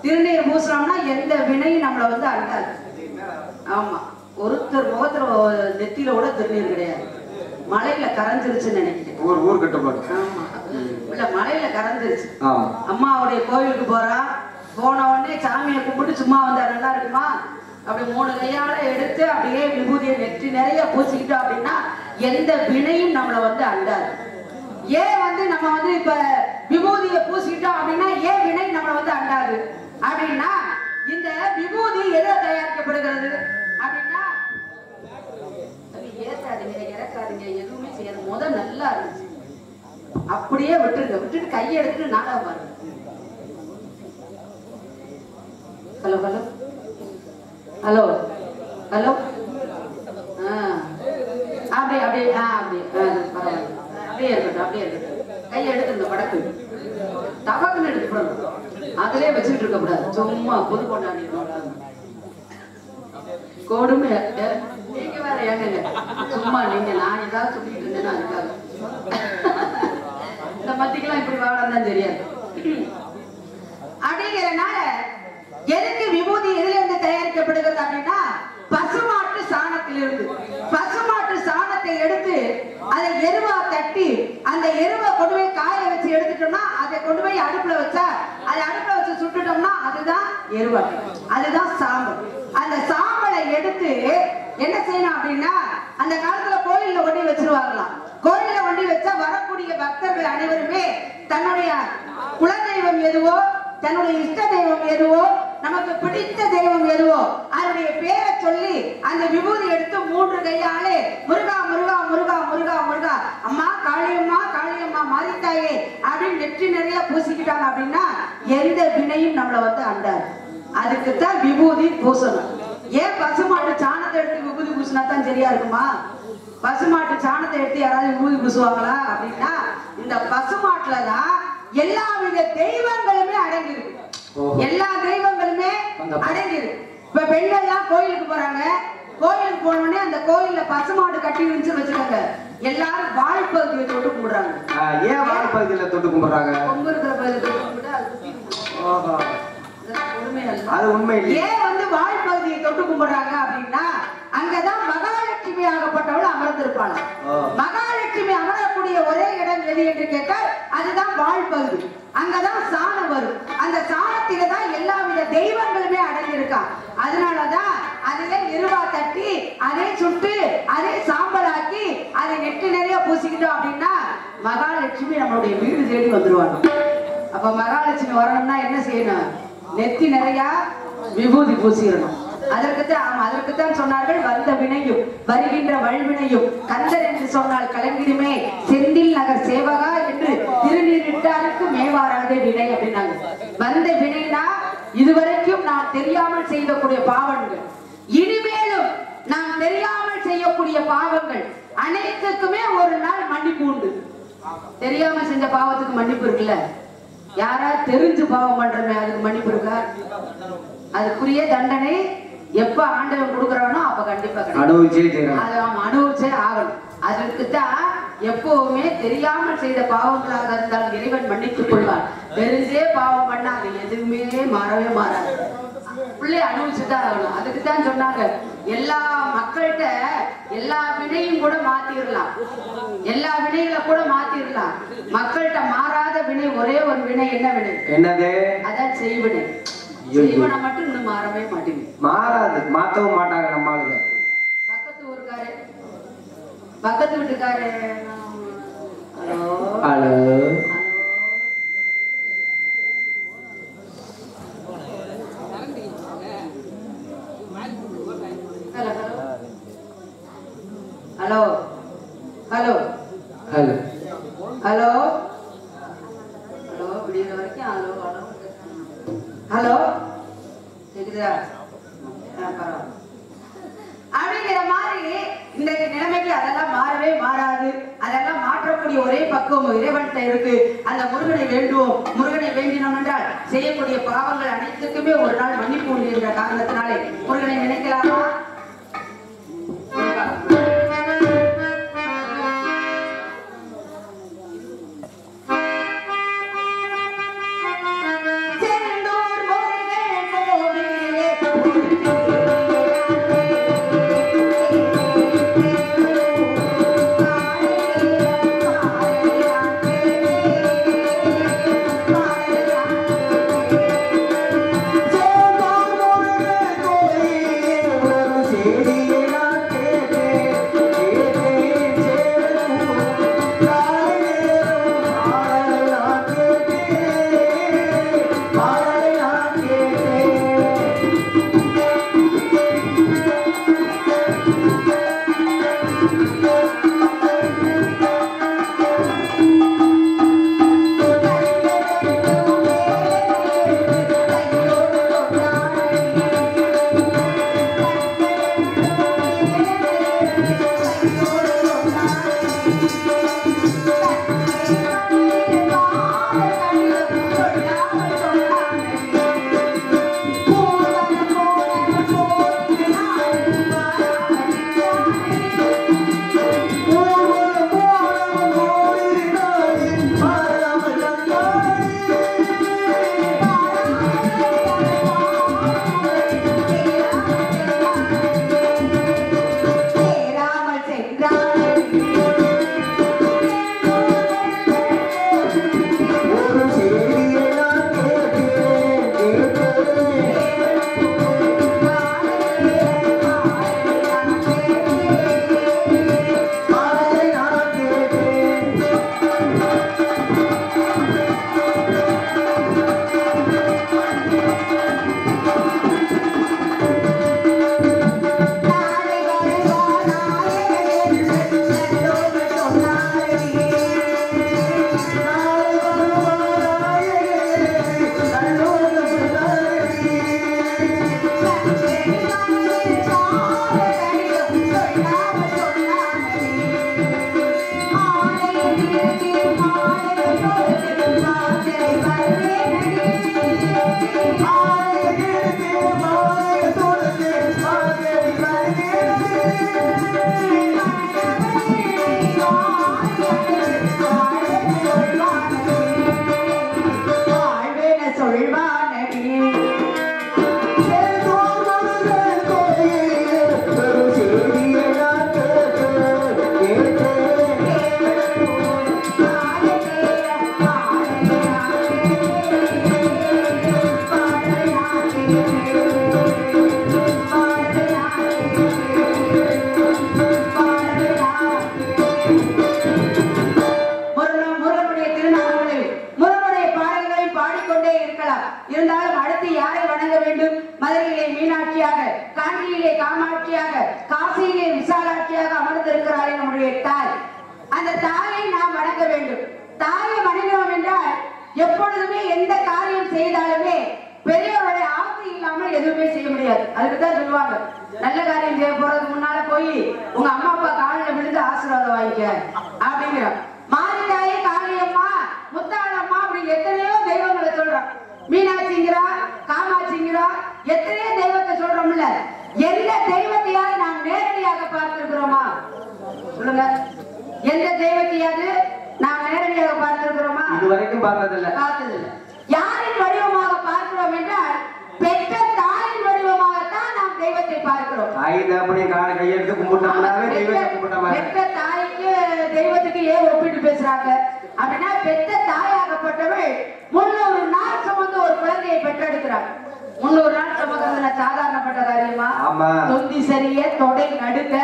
திருநீர் பூசணம்னா எந்த வினையும் நம்மளை வந்து அண்டாது. ஆமா, ஒருத்தர் முகத்துல நெத்தியில கூட திருநீர் கிடையாது. மலையில கரைஞ்சிருச்சுன்னு நினைக்கிறேன். ஊர் கட்டுப்பாடு. ஆமா, இல்ல மலையில கரைஞ்சிருச்சு. அம்மாவுடைய கோவிலுக்கு போறா, போன உடனே சாமியை கும்பிட்டு சும்மா வந்தா நல்லா இருக்குமா? அப்படி 3 கையால எடுத்து அப்படியே விபூதியை நெற்றி நிறைய பூசிக்கிட்டோம் அப்படின்னா எந்த வினையும் நம்மளை வந்து அண்டாது. ஏன் வந்து நம்ம வந்து இப்ப விபூதியை பூசிக்கிட்டோம் அப்படின்னா ஏன் வினை நம்மளை வந்து அண்டாது அப்படின்னா, இந்த விபூதி எதை தயாரிக்கப்படுகிறது அப்படின்னா, ஏற்காதீங்க இறக்காதீங்க எதுவுமே செய்யாது. முதல் நல்லா இருந்துச்சு, அப்படியே விட்டுருங்க. விட்டுட்டு கையை எடுத்துட்டு நாடகம் பாருங்க. ஹலோ ஹலோ ஹலோ ஹலோ அப்படியே அப்படியே அப்படியே பரவாயில்ல, அப்படியே இருக்கட்டும், அப்படியே இருக்கட்டும். கையை எடுத்துருங்க, படக்கு டபாக்குன்னு எடுத்துக்கணும். அதிலே வச்சுட்டு இருக்க கூடாது. சும்மா புது கொண்டாடி கொடுமை. நீங்க வேற ஏங்க சும்மா நீங்க நான் ஏதாவது சொல்லிட்டு இருந்தேன்னா அதுக்காக இந்த மத்திக்கெல்லாம் இப்படி வாழதான் தெரியாது. அப்படிங்கிறனால எதுக்கு விபூதி எதுல இருந்து தயாரிக்கப்படுகிறது அப்படின்னா, பசுமாட்டு சாணத்திலிருந்து. பசுமாட்டு சாணத்தை எடுத்து அதை எருவா தட்டி அந்த எருவை கொண்டு போய் காய வச்சு எடுத்துட்டோம்னா அதை கொண்டு போய் அடுப்புல வச்சா அதை அடுப்புல வச்சு சுட்டுட்டோம்னா அதுதான் எருவாட்டு, அதுதான் சாம்பல். அந்த சாம்பலை எடுத்து என்ன செய்யணும் அப்படின்னா, அந்த காலத்துல கோயில்ல ஒண்டி வச்சிருவாங்களாம். கோயில்ல ஒண்டி வச்சா வரக்கூடிய பக்தர்கள் அனைவருமே தன்னுடைய குலதெய்வம் எதுவோ, தன்னுடைய இஷ்ட தெய்வம் எதுவோ, நமக்கு பிடித்த தெய்வம் எதுவோ அதனுடைய பேரை சொல்லி அந்த விபூதி எடுத்து 3 கையாலே முருகா முருகா முருகா முருகா முருகா, அம்மா காளியம்மா காளியம்மா மாரித்தாயே அப்படின்னு நெற்றி நிறைய பூசிக்கிட்டாங்க அப்படின்னா எந்த வினையும் நம்மளை வந்து அண்டாது. அதுக்குத்தான் விபூதி பூசணும். ஏன் பசுமாட்டு சாணத்தை எடுத்து விபூதி பூசினா தான் சரியா இருக்குமா? பசுமாட்டு சாணத்தை எடுத்து யாராவது விபூதி பூசுவாங்களா அப்படின்னா, இந்த பசுமாட்டுலதான் எல்லா வித தெய்வங்களுமே அடங்கியிருக்கு. எல்லா தெய்வங்களுமே அடங்கியிருக்கு. இப்ப பெண்கள் எல்லாம் கோயிலுக்கு போறாங்க, கோயிலுக்கு போனோடனே அந்த கோயில்ல பசுமாடு கட்டி இருந்துச்சு வச்சுக்கோங்க, எல்லாரும் வாழ்பகுதியை தொட்டு கும்பிடுறாங்க. ஏன் வாழ்பகுதியில தொட்டு கும்பிடுறாங்க? கொம்பு இருக்கிற பகுதியை தொட்டு கும்பிட்டு அது உண்மை. ஏன் வந்து வாழ்பகுதியை தொட்டு கும்பிடுறாங்க அப்படின்னா, அங்கதான் மகாலட்சுமி ஆகப்பட்டவள் அமர்ந்திருப்பாள். மகாலட்சுமி அமரக்கூடிய ஒரே இடம் எது என்று கேட்டால் அதுதான் வாழ்பகுதி. அங்கதான் சாணம் வரும். அந்த சாணத்தில தான் எல்லா வித தெய்வங்களுமே அடங்கியிருக்கா. அதனாலதான் அதிலே எருவா தட்டி அதை சுட்டு அதை சாம்பலாக்கி அதை நெட்டு நிறைய பூசிக்கிட்டோம் அப்படின்னா மகாலட்சுமி நம்மளுடைய வீடு தேடி வந்துருவாங்க. அப்ப மகாலட்சுமி வரணும்னா என்ன செய்யணும்? நெத்தி நிறைய விபூதி பூசிடணும். அதற்குத்தான் சொன்னார்கள், வந்த வினையும் வருகின்ற வல்வினையும் கந்தர் என்று சொன்னால் கலங்கிடுமே செந்தில் நகர் சேவகா என்று திருநீரிட்டாருக்கு மேவாராதே வினை அப்படின்னாங்க. வந்த வினைனா இதுவரைக்கும் நாம் தெரியாமல் செய்யக்கூடிய பாவங்கள், இனிமேலும் நாம் தெரியாமல் செய்யக்கூடிய பாவங்கள் அனைத்துக்குமே ஒரு நாள் மன்னிப்பு உண்டு. தெரியாம செஞ்ச பாவத்துக்கு மன்னிப்பு இருக்குல்ல, யாரா தெரிஞ்சு பாவம் பண்றமே அதுக்கு மன்னிப்பு இருக்கா? அதுக்குரிய தண்டனை எப்ப ஆண்டவன் கொடுக்கறானோ அப்ப கண்டிப்பா அனுபவிச்சே ஆகணும். அதுக்குத்தான் எப்பவுமே தெரியாமல் செய்த பாவங்களாக இருந்தால் இறைவன் மன்னித்துக் கொள்வார். தெரிஞ்சே பாவம் பண்ணா அது எதுவுமே மாறவே மாறாது. பிள்ளை அனுபவிச்சுதான் ஆகணும். அதுக்குத்தான் சொன்னாங்க, எல்லா மக்கள்கிட்ட எல்லா வினையும் கூட மாத்திரலாம், எல்லா வினைகளை கூட மாத்திரலாம். மக்கள்கிட்ட மாறாத வினை ஒரே ஒரு வினை. என்ன வினை? என்னது? அதான் செய்வினை. செய்வன மட்டும் இன்னும் மாறவே மாட்டேங்குது. மாறாது, மாத்தவும் மாட்டாங்க நம்ம ஆளுங்க. பக்கத்து ஊருக்காரு, பக்கத்து வீட்டுக்காரு, hello hello hello hello hello hello hello விடியற வரைக்கும் ஹலோ ஹலோ ஹலோ கேக்குதா? பரவாயில்ல. அப்படிங்கிற மாதிரி இன்றைய நிலைமைக்கு அதெல்லாம் மாறவே மாறாது. அதெல்லாம் மாற்றக்கூடிய ஒரே பக்குவம் இறைவன்கிட்ட இருக்கு. அந்த முருகனை வேண்டுவோம். முருகனை வேண்டினோம் என்றால் செய்யக்கூடிய பாவங்கள் அனைத்துக்குமே ஒரு நாள் மன்னிப்பு உண்டு என்ற காரணத்தினாலே முருகனை நினைக்கலாமா? யாரின் வடிவமாக பார்க்கிறோம் என்றால் பெற்ற தாயின் வடிவமாகத்தான் நாம் தெய்வத்தை பார்க்கிறோம். பெற்ற தாய்க்கு தெய்வத்துக்கு ஏன் ஒப்பிட்டு பேசுறாங்க அப்படின்னா, பெற்ற தாயாகப்பட்டவள் 300 நாள் சுமந்து ஒரு குழந்தையை பெற்றெடுக்கிறார். 300 நாள் சுமக்கிறதுல சாதாரணப்பட்ட காரியமா? ஆமா. தொந்தி சரிய தொடை நடுக்க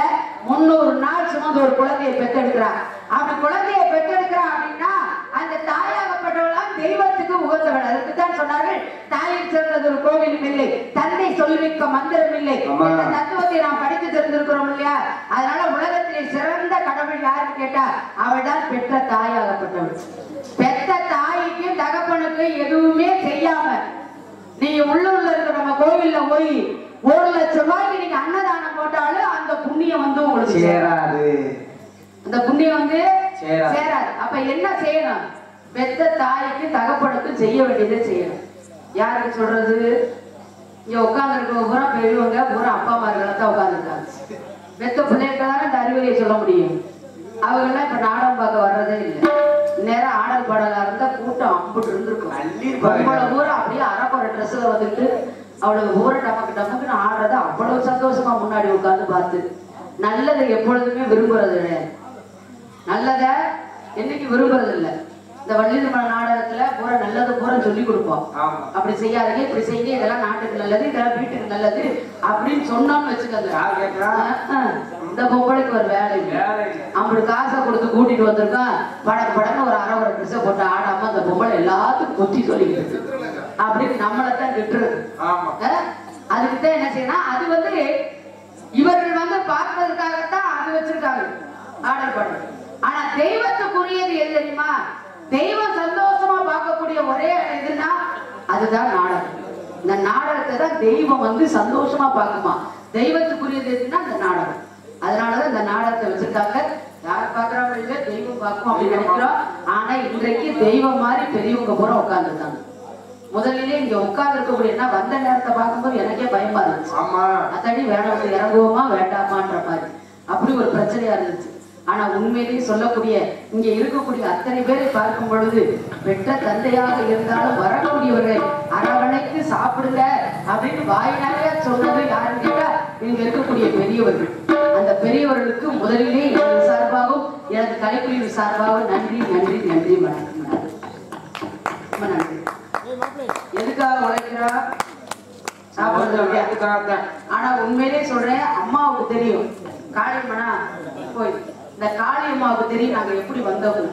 300 நாள் சுமந்து ஒரு குழந்தையை பெற்றெடுக்கிறார். அப்படி குழந்தையை பெற்றெடுக்கிறார் அப்படின்னா அந்த தாயாகப்பட்டவளாம் தெய்வத்துக்கு உகந்தவள். அதுக்குத்தான் சொன்னார்கள், தாயில் சிறந்தது ஒரு கோவிலும் இல்லை, தந்தை சொல்லிக்க மந்திரம் இல்லை. இந்த தத்துவத்தை நாம் படித்து தெரிந்திருக்கிறோம் இல்லையா? அதனால உலகத்திலே சிறந்த கடவுள் யாருன்னு கேட்டா அவள் தான் பெற்ற தாயாகப்பட்டவள். பெற்ற தாய்க்கும் தகப்பனுக்கும் எதுவுமே செய்யாம நீங்க உள்ளூர்ல இருக்க நம்ம கோவில்ல போய் 1 லட்சம் ரூபாய்க்கு நீங்க அன்னதானம் போட்டாலும் அந்த புண்ணியம் வந்து உங்களுக்கு சேராது. அந்த புண்ணியம் வந்து சேராது. அப்ப என்ன செய்யணும்? பெத்த தாய்க்கு தகப்பனுக்கு செய்ய வேண்டியதை செய்யணும். யாருக்கு சொல்றது? இங்க உட்கார்ந்து இருக்க பூரா பெரியவங்க பூரா அப்பா அம்மார்களை தான் உட்கார்ந்துருக்காங்க. பெத்த பிள்ளைகளால இந்த அறிவுரையை சொல்ல முடியும். அவங்க எல்லாம் இப்ப நாடகம் பார்க்க வர்றதே இல்லை. நேரம் ஆடல் பாடலா இருந்தா கூட்டம் அம்பிட்டு இருந்திருக்கும். பொம்பளை பூரா அப்படியே அரக்குற ட்ரெஸ்ல வந்துட்டு அவளுக்கு ஊரை டமக்குன்னு ஆடுறத அவ்வளவு சந்தோஷமா முன்னாடி உட்கார்ந்து பார்த்து நல்லதை எப்பொழுதுமே விரும்புறது கிடையாது. நல்லத என்னைக்கு விரும்புறது இல்லை. இந்த வள்ளி திருமண நாடகத்துல பூரா நல்லது பூரா சொல்லி கொடுப்போம். அப்படி செய்யாதீங்க, இப்படி செய்யுங்க, இதெல்லாம் நாட்டுக்கு நல்லது, இதெல்லாம் வீட்டுக்கு நல்லது அப்படின்னு சொன்னோம்னு வச்சுக்கோங்க. இந்த பொம்பளைக்கு ஒரு வேலை அப்படி காசை கொடுத்து கூட்டிட்டு வந்திருக்கான். படக்கு ஒரு அரை ட்ரெஸ்ஸை போட்டு ஆடாம அந்த பொம்பளை எல்லாத்துக்கும் கொத்தி சொல்லிக்கிட்டு அப்படின்னு நம்மளைத்தான் திட்டுறது. அதுக்குதான் என்ன செய்யணும்? அது வந்து இவர்கள் வந்து பார்ப்பதற்காகத்தான் அது வச்சிருக்காங்க ஆடல் பாடல். ஆனா தெய்வத்துக்குரியது எது தெரியுமா? தெய்வம் சந்தோஷமா பார்க்கக்கூடிய ஒரே இதுன்னா அதுதான் நாடகம். இந்த நாடகத்தை தான் தெய்வம் வந்து சந்தோஷமா பார்க்குமா. தெய்வத்துக்குரியது எதுன்னா இந்த நாடகம். அதனாலதான் இந்த நாடகத்தை வச்சிருக்காங்க. யார் பாக்குறாங்க இல்ல, தெய்வம் பார்க்கும் அப்படின்னு நினைக்கிறோம். ஆனா இன்றைக்கு தெய்வம் மாதிரி பெரியவங்க பூரா உட்கார்ந்துருக்காங்க. முதலிலே இங்க உட்கார்ந்து இருக்கக்கூடிய வந்த நேரத்தை பார்க்கும்போது எனக்கே பயமா இருந்துச்சு. அத்தடி வேணாம் இறங்குவோமா வேண்டாமான்ற மாதிரி அப்படி ஒரு பிரச்சனையா இருந்துச்சு. ஆனா உண்மையிலேயே சொல்லக்கூடிய இங்க இருக்கக்கூடிய அத்தனை பேரை பார்க்கும் பொழுது பெற்ற தந்தையாக இருந்தாலும் வரக்கூடியவர்கள் அரவணைக்கு சாப்பிடுங்க அப்படின்னு வாயினாலே சொன்னது யாருன்னு கேட்டா இங்க இருக்கக்கூடிய பெரியவர்கள். அந்த பெரியவர்களுக்கு முதலிலே எனது சார்பாகவும் எனது கலைக்குழு சார்பாகவும் நன்றி நன்றி நன்றி வணக்கம். ரொம்ப நன்றி. எதுக்காக உழைக்கிறா? சாப்பிடுறது. ஆனா உண்மையிலே சொல்றேன், அம்மாவுக்கு தெரியும் காளியம்மனா போய் இந்த காளியம்மாவுக்கு தெரியும் நாங்க எப்படி வந்தோம்.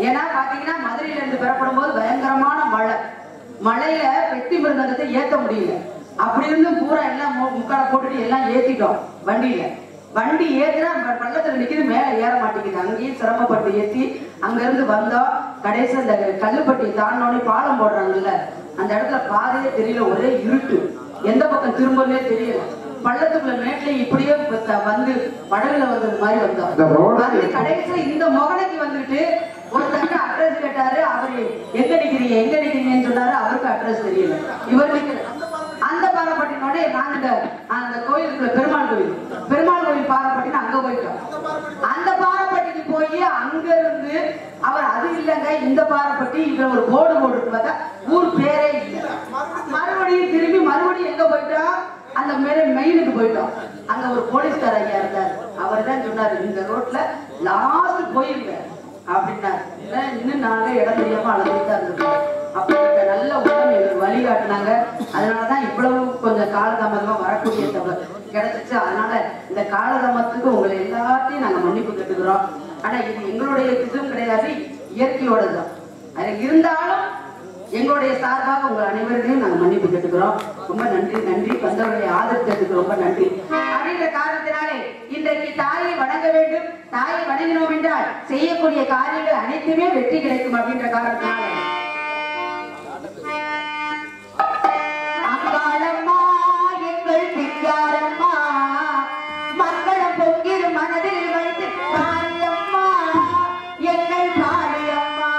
ஏன்னா பாத்தீங்கன்னா மதுரையில இருந்து பெறப்படும் போது பயங்கரமான மழை. மழையில பெட்டி மிருந்தகத்தை ஏத்த முடியல. அப்படி இருந்து பூரா எல்லாம் முக்காட போட்டுட்டு எல்லாம் ஏத்திட்டோம் வண்டியில. வண்டி ஏத்துனா பள்ளத்துல நிக்குது, மேல ஏற மாட்டேங்குது. அங்கேயும் சிரமப்பட்டு ஏத்தி அங்க இருந்து வந்தோம். கடைசி அந்த கல்லுப்பட்டி தாண்டோடனே பாலம் போடுறாங்கல்ல, அந்த இடத்துல பாதையே தெரியல, ஒரே இருட்டு, எந்த பக்கம் திரும்பவே தெரியல. பள்ளத்துக்குள்ள மேட்ல இப்படியே வந்து படகுல வந்தது மாதிரி வந்தோம். கடைசியில இந்த மொகனைக்கு வந்துட்டு ஒரு தங்க அட்ரஸ் கேட்டாரு. அவரு எங்க நிக்கிறீங்கன்னு சொன்னாரு. அவருக்கு அட்ரஸ் தெரியல. இவர் நிக்கிற அந்த பாறைப்பட்டினோட நாங்க அந்த கோயிலுக்குள்ள பெருமாள் கோயில் பாறைப்பட்டின்னு அங்க போயிட்டோம். அந்த பாறைப்பட்டிக்கு போய் அங்க இருந்து அவர் அது இல்லைங்க இந்த பாறைப்பட்டி இதுல ஒரு போர்டு போட்டு பார்த்தா ஊர் பேரே இல்லை. மறுபடியும் எங்க போயிட்டோம்? அந்த மெயினுக்கு போயிட்டோம். அங்க ஒரு போலீஸ்கார ஐயா இருந்தார். அவர் தான் சொன்னாரு, இந்த ரோட்ல லாஸ்ட் போயிருங்க அப்படின்னாரு. இன்னும் நாங்க இடம் தெரியாம அழுதுதான் இருந்தோம். அப்படிப்பட்ட நல்ல உடம்பு எங்களுக்கு வழிகாட்டினாங்க. அதனாலதான் இவ்வளவு கொஞ்சம் காலதாமதமா வரக்கூடிய கிடைச்சிச்சு. அதனால இந்த காலதாமத்துக்கு உங்களை எல்லாத்தையும் நாங்க மன்னிப்பு கேட்டுக்கிறோம். ஆனா இது எங்களுடைய இதுவும் கிடையாது, இயற்கையோடதுதான். அது இருந்தாலும் எங்களுடைய சார்பாக உங்கள் அனைவரையும் நாங்கள் மன்னிப்பு கேட்டுக்கிறோம். ரொம்ப நன்றி நன்றி. வந்தவர்களை ஆதரித்ததுக்கு ரொம்ப நன்றி. அப்படின்ற காரணத்தினாலே இன்றைக்கு தாயை வணங்க வேண்டும். தாயை வணங்கினோம் என்றால் செய்யக்கூடிய காரியங்கள் அனைத்துமே வெற்றி கிடைக்கும். அப்படின்ற காரணத்தினாலே அம்பாளம்மா எங்கள் திக்காரம்மா மங்களம் பொங்கிடும் மனதில் வைத்து காரியம்மா எங்கள் காரியம்மா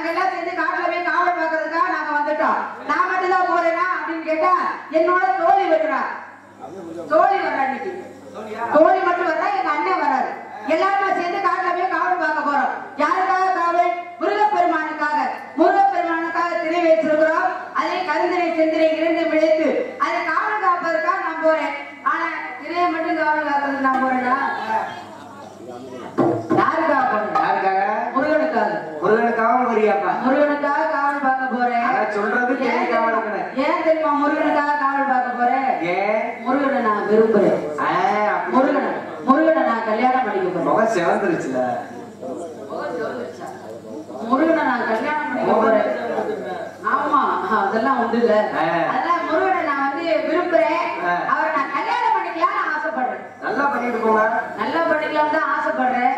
நாங்க எல்லாம் சேர்ந்து காட்டுல போய் காவல் பார்க்கறதுக்காக நாங்க வந்துட்டோம். நான் மட்டும் தான் போறேனா அப்படின்னு கேட்டா என்னோட தோழி வர்றா. தோழி வர்றா இன்னைக்கு. தோழி மட்டும் வர்றா, எங்க அண்ணன் வராரு. எல்லாருமே சேர்ந்து காட்டுல போய் காவல் பார்க்க போறோம். யாருக்காக காவல்? முருகப்பெருமானுக்காக. முருகப்பெருமானுக்காக திரை வைத்திருக்கிறோம். அதே கருந்திரை செந்திரை இருந்து விளைத்து அதை காவல் காப்பதற்காக நான் போறேன். ஆனா திரையை மட்டும் காவல் காக்கிறதுக்கு நான் போறேன்னா யாருக்காக போறேன்? யாருக்காக? முருகனுக்காக. முருகனுக்காக வரியாப்பா? முருகனுக்காக காவல் பார்க்க போறேன். சொல்றது ஏன் தெரியுமா முருகனுக்காக காவல் பார்க்க போறேன்? ஏன்? முருகனை நான் விரும்புறேன். முருகனை நான் கல்யாணம் பண்ணிக்க போறேன். முகம் செவந்துருச்சுல. முருகனை நான் கல்யாணம் பண்ணிக்க போறேன். ஆமா, அதெல்லாம் உண்டு இல்ல. அதெல்லாம் முருகனை நான் வந்து விரும்புறேன். அவரை நான் கல்யாணம் பண்ணிக்கலாம்னு ஆசைப்படுறேன். நல்லா பண்ணிட்டு போங்க. நல்லா பண்ணிக்கலாம் தான் ஆசைப்படுறேன்.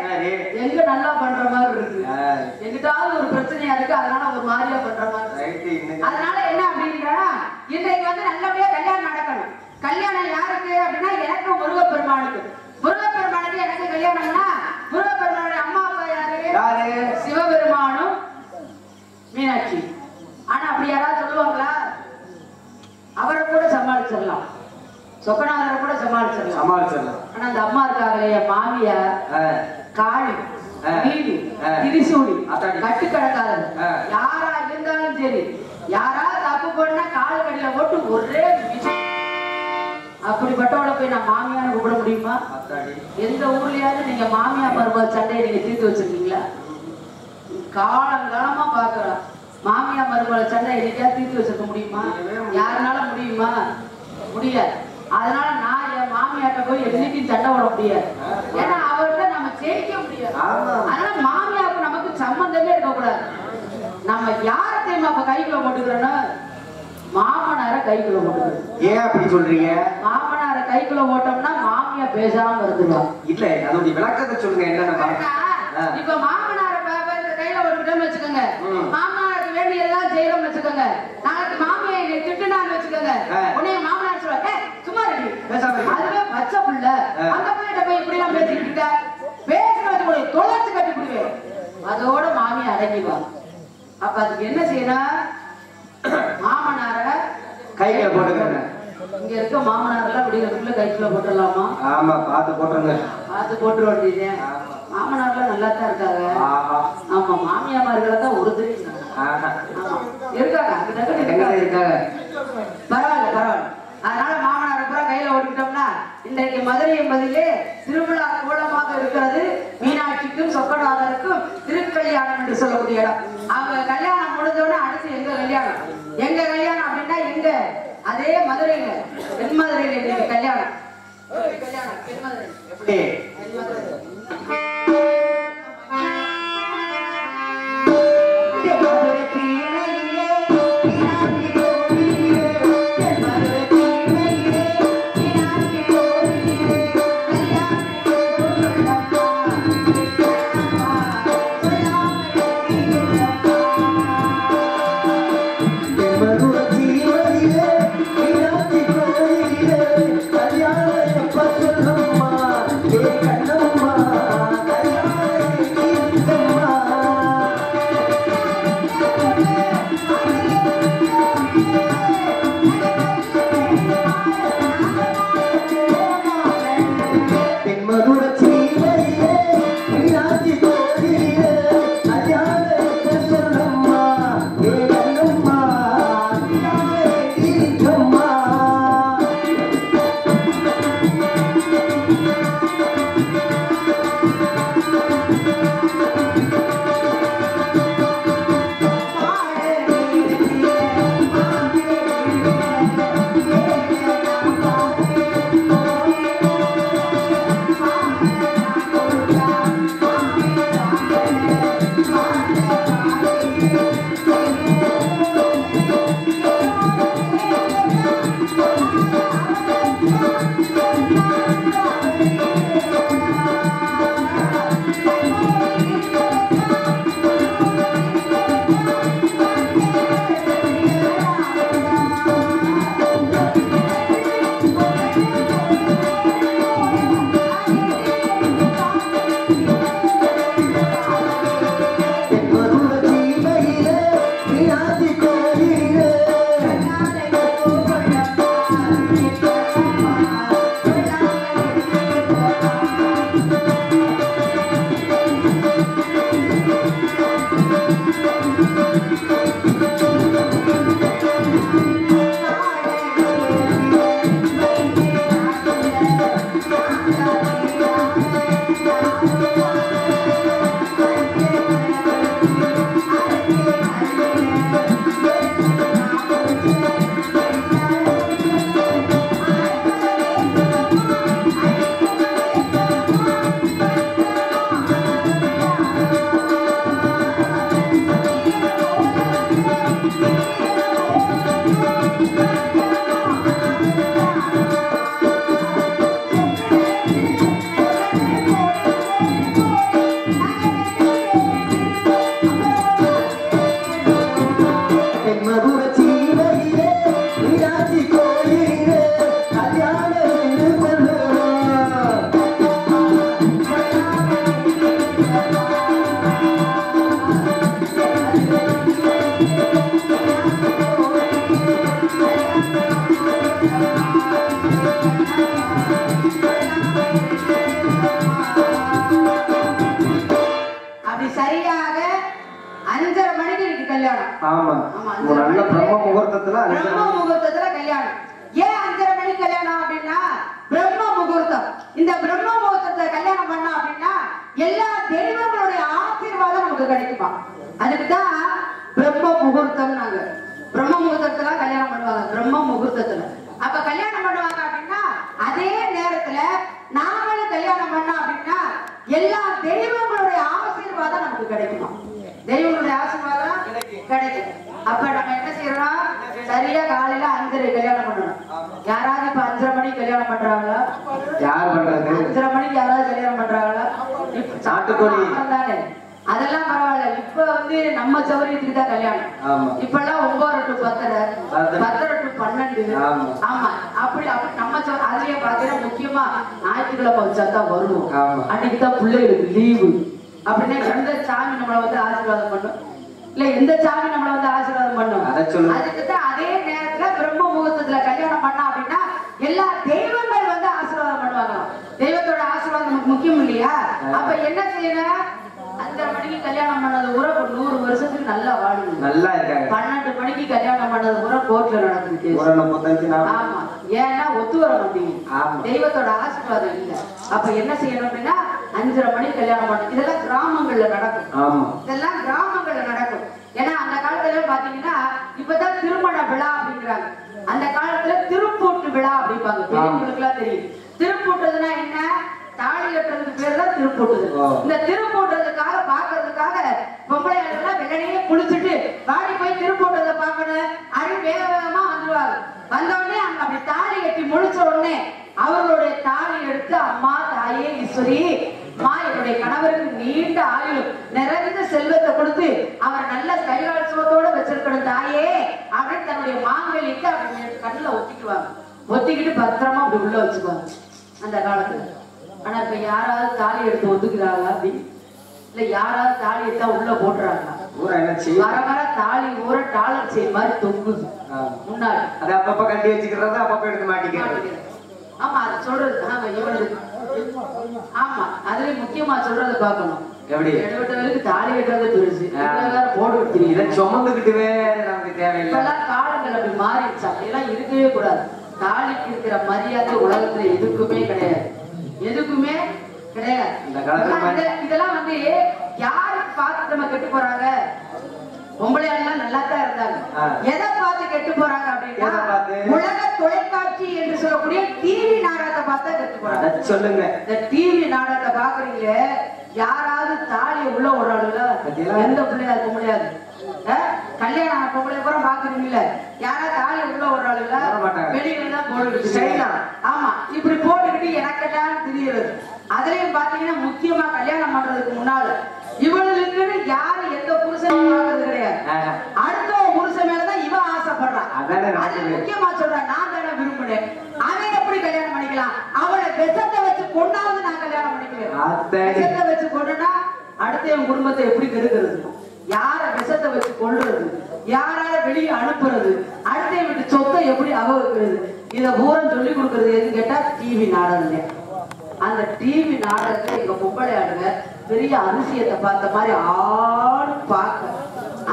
எங்க நல்லா பண்ற மாதிரி இருக்கு, எங்கிட்டாவது ஒரு பிரச்சனையா இருக்கு, அதனால ஒரு மாதிரியா பண்ற மாதிரி. அதனால என்ன அப்படின்னா இன்றைக்கு வந்து நல்லபடியா கல்யாணம் நடக்கணும். கல்யாணம் யாருக்கு அப்படின்னா எனக்கு முருகப்பெருமானுக்கு. முருகப்பெருமானுக்கு எனக்கு கல்யாணம்னா முருகப்பெருமானுடைய அம்மா அப்பா யாரு? சிவபெருமானும் மீனாட்சி. ஆனா அப்படி யாராவது சொல்லுவாங்களா? அவரை கூட சமாளிச்சிடலாம், சொக்கநாதரை கூட சமாளிச்சிடலாம். ஆனா அந்த அம்மா இருக்காங்களே, என் மாமியார் காளி, நீலி, திரிசூலி, கட்டு கிடக்காதது. யாரா இருந்தாலும் சரி, யாராவது தப்பு பண்ணா கால் கடியில போட்டு ஒரே அப்படிப்பட்டவளை போய் நான் மாமியான்னு கூப்பிட முடியுமா? எந்த ஊர்லயாவது நீங்க மாமியா மருமக சண்டையை நீங்க தீர்த்து வச்சிருக்கீங்களா? காலங்காலமா பாக்குறோம். மாமியா மருமக சண்டை என்னைக்காவது தீர்த்து வச்சிருக்க முடியுமா? யாருனால முடியுமா? முடியாது. அதனால நான் என் மாமியாட்ட போய் என்னைக்கும் சண்டை விட முடியாது. ஏன்னா அவர்கிட்ட நம்ம ஜெயிக்க முடியாது. அதனால மாமியாவுக்கு நமக்கு சம்பந்தமே இருக்கக்கூடாது. நம்ம யார தெரியுமா அப்ப கைக்குள்ள போட்டுக்கிறோன்னா மாமனார கைக்குள்ள போட்டுக்கிறோம். ஏன் அப்படி சொல்றீங்க? மாமனார கைக்குள்ள போட்டோம்னா மாமியா பேசாம இருந்துருவா. இல்ல அதோட விளக்கத்தை சொல்லுங்க. என்ன இப்ப மாமனார கையில போட்டுக்கிட்டோம்னு வச்சுக்கோங்க, மாமனாருக்கு வேண்டி எல்லாம் செய்யறோம்னு வச்சுக்கோங்க. நாளைக்கு மாமியா என்னை திட்டுனான்னு வச்சுக்கோங்க, உன்னைய மாமனார் சொல்லுவாங்க சும்மா இருக்கு, அதுவே பச்சை புள்ள, அந்த பிள்ளைகிட்ட போய் இப்படி எல்லாம் பேசிக்கிட்டு இருக்க, பேசுறது கூட தொலைச்சு கட்டி விடுவேன். அதோட மாமியா அடங்கிடுவாங்க. அப்ப அதுக்கு என்ன செய்யணும்? மாமனார கையில போட்டுக்கோங்க. இங்க இருக்க மாமனாரெல்லாம் விடியறதுக்குள்ள கைக்குள்ள போட்டுடலாமா? ஆமா, பார்த்து போட்டுருங்க. பார்த்து போட்டுற வேண்டியது. மாமனார்லாம் நல்லா தான் இருக்காங்க. ஆமா, மாமியாமார்களை தான் ஒரு தெரியும் இருக்காங்க. பரவாயில்ல. அதனால மாமனாரை பூரா கையில ஓடிக்கிட்டோம்னா இன்றைக்கு மதுரை என்பதிலே திருவிழா கோலமாக இருக்கிறது. மீனாட்சிக்கும் சொக்கநாதருக்கும் திருக்கல்யாணம் என்று சொல்லக்கூடிய இடம். அவங்க கல்யாணம் முடிஞ்சோடனே அடுத்து எங்க கல்யாணம். எங்க கல்யாணம் அப்படின்னா எங்க? அதே மதுரையில, தென் மதுரையில இன்னைக்கு கல்யாணம். தென் மதுரை எப்படி? தென் மதுரை கண்ணம்மா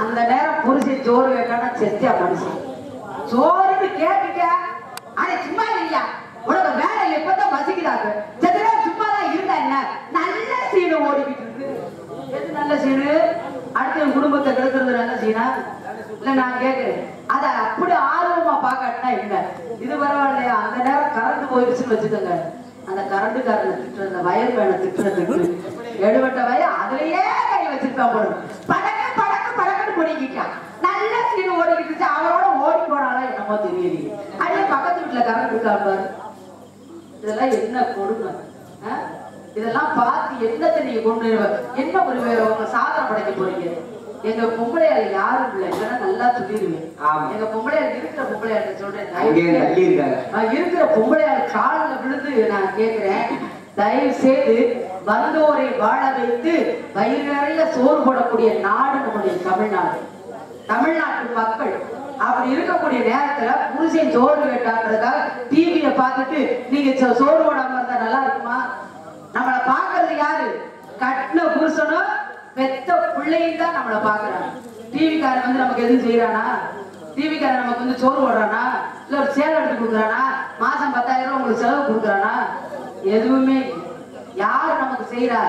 அந்த நேரம் புருஷன் சோறு கேட்டானா செத்தியா மனுஷன் சோறுன்னு கேட்டுட்ட ஆனா சும்மா இல்லையா உனக்கு வேலை எப்பதான் பசிக்குதாங்க செத்த சும்மா தான் இருந்தா என்ன நல்ல சீனு ஓடிக்கிட்டு இருக்கு எது நல்ல சீனு அடுத்த குடும்பத்தை கெடுக்கிறது நல்ல சீனா இல்ல நான் கேக்குறேன் அத அப்படி ஆர்வமா பாக்காட்டினா இல்ல இது பரவாயில்லையா அந்த நேரம் கரண்ட் போயிடுச்சுன்னு வச்சுக்கோங்க அந்த கரண்ட்டுக்காரனை திட்டுற அந்த வயல் மேல திட்டுறதுக்கு எடுபட்ட வயல் அதுலயே கை வச்சிருக்கான் போடும் படக்கு படக்கு படக்குன்னு பொடிக்கிட்டான் நல்ல சீன் ஓடிக்கிட்டு அவரோட ஓடி போனாலும் என்னமோ தெரியலையே அதே பக்கத்து வீட்டுல கரண்ட் இருக்காரு பாரு இதெல்லாம் என்ன கொடுமை இதெல்லாம் பார்த்து என்னத்தை நீங்க கொண்டு என்ன ஒரு சாதனை படைக்க போறீங்க எங்க பொம்பளையார் யாரும் இல்ல இல்லைன்னா நல்லா சொல்லிடுவேன் எங்க பொம்பளையார் இருக்கிற பொம்பளையார் சொல்றேன் இருக்கிற பொம்பளையார் காலில் விழுந்து நான் கேட்கிறேன் தயவு செய்து வந்தோரை வாழ வைத்து வயிறு நிறைய சோறு போடக்கூடிய நாடு நம்முடைய தமிழ்நாடு தமிழ்நாட்டு மக்கள் அப்படி இருக்கக்கூடிய நேரத்துல புருஷன் சோறு கேட்டாங்கிறதுக்காக டிவிய பார்த்துட்டு நீங்க சோறு போடாம இருந்தா நல்லா இருக்குமா நம்மளை பாக்குறது யாரு கட்டின புருஷனும் பெத்த பிள்ளையும் தான் நம்மளை பாக்குறாங்க டிவிக்காரன் வந்து நமக்கு எதுவும் செய்யறானா டிவிக்காரன் நமக்கு வந்து சோறு போடுறானா இல்ல ஒரு சேலை எடுத்து கொடுக்குறானா மாசம் 10,000 உங்களுக்கு செலவு கொடுக்குறானா எதுவுமே யாரு நமக்கு செய்யறா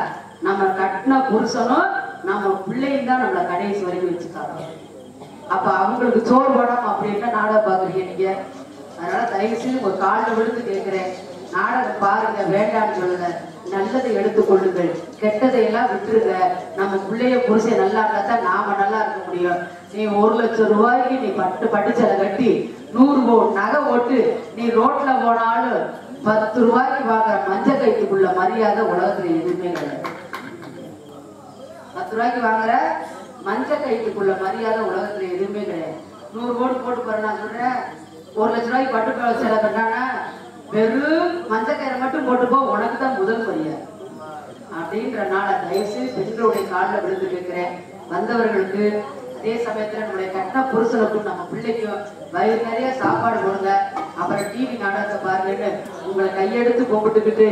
நம்ம கட்டின புருஷனும் நம்ம பிள்ளையும் தான் நம்மளை கடைசி வரைக்கும் வச்சுக்காங்க அப்ப அவங்களுக்கு சோறு போடாம அப்படின்னா நாடகம் பாக்குறீங்க நீங்க அதனால தயவு செய்து ஒரு காலில் விழுந்து கேட்கிறேன் நாடகம் பாருங்க வேண்டாம்னு சொல்லுங்க நல்லதை எடுத்துக்கொள்ளுங்கள் கெட்டதை எல்லாம் விட்டுருங்க நம்ம பிள்ளைய புருஷன் நல்லா இருந்தா நாம நல்லா இருக்க முடியும் நீ 1 லட்சம் ரூபாய்க்கு நீ பட்டுச்சலை கட்டி 100 நகை ஓட்டு நீ ரோட்ல போனாலும் 10 ரூபாய்க்கு வாங்குற மஞ்சள் கைத்துக்குள்ள மரியாதை உலகத்துல எதுவுமே கிடையாது 10 ரூபாய்க்கு வாங்குற மஞ்சள் கைத்துக்குள்ள மரியாதை உலகத்துல எதுவுமே கிடையாது 100 ஓட்டு போட்டு பாரு நான் சொல்றேன் 1 லட்சம் ரூபாய்க்கு பட்டு செலை கட்டானா வெறும் மஞ்சக்கயிறை மட்டும் போட்டுப்போ உனக்கு தான் முதல் மரியாதை அப்படின்றனால தயவுசெய்து பெண்களுடைய காலில் விழுந்து கேட்கிறேன் வந்தவர்களுக்கு அதே சமயத்துல நம்முடைய கட்ட புருஷனுக்கும் நம்ம பிள்ளைக்கும் வயிறு நிறைய சாப்பாடு கொடுங்க அப்புறம் டிவி நாடகத்தை பாருங்கன்னு உங்களை கையெடுத்து கும்பிட்டுக்கிட்டு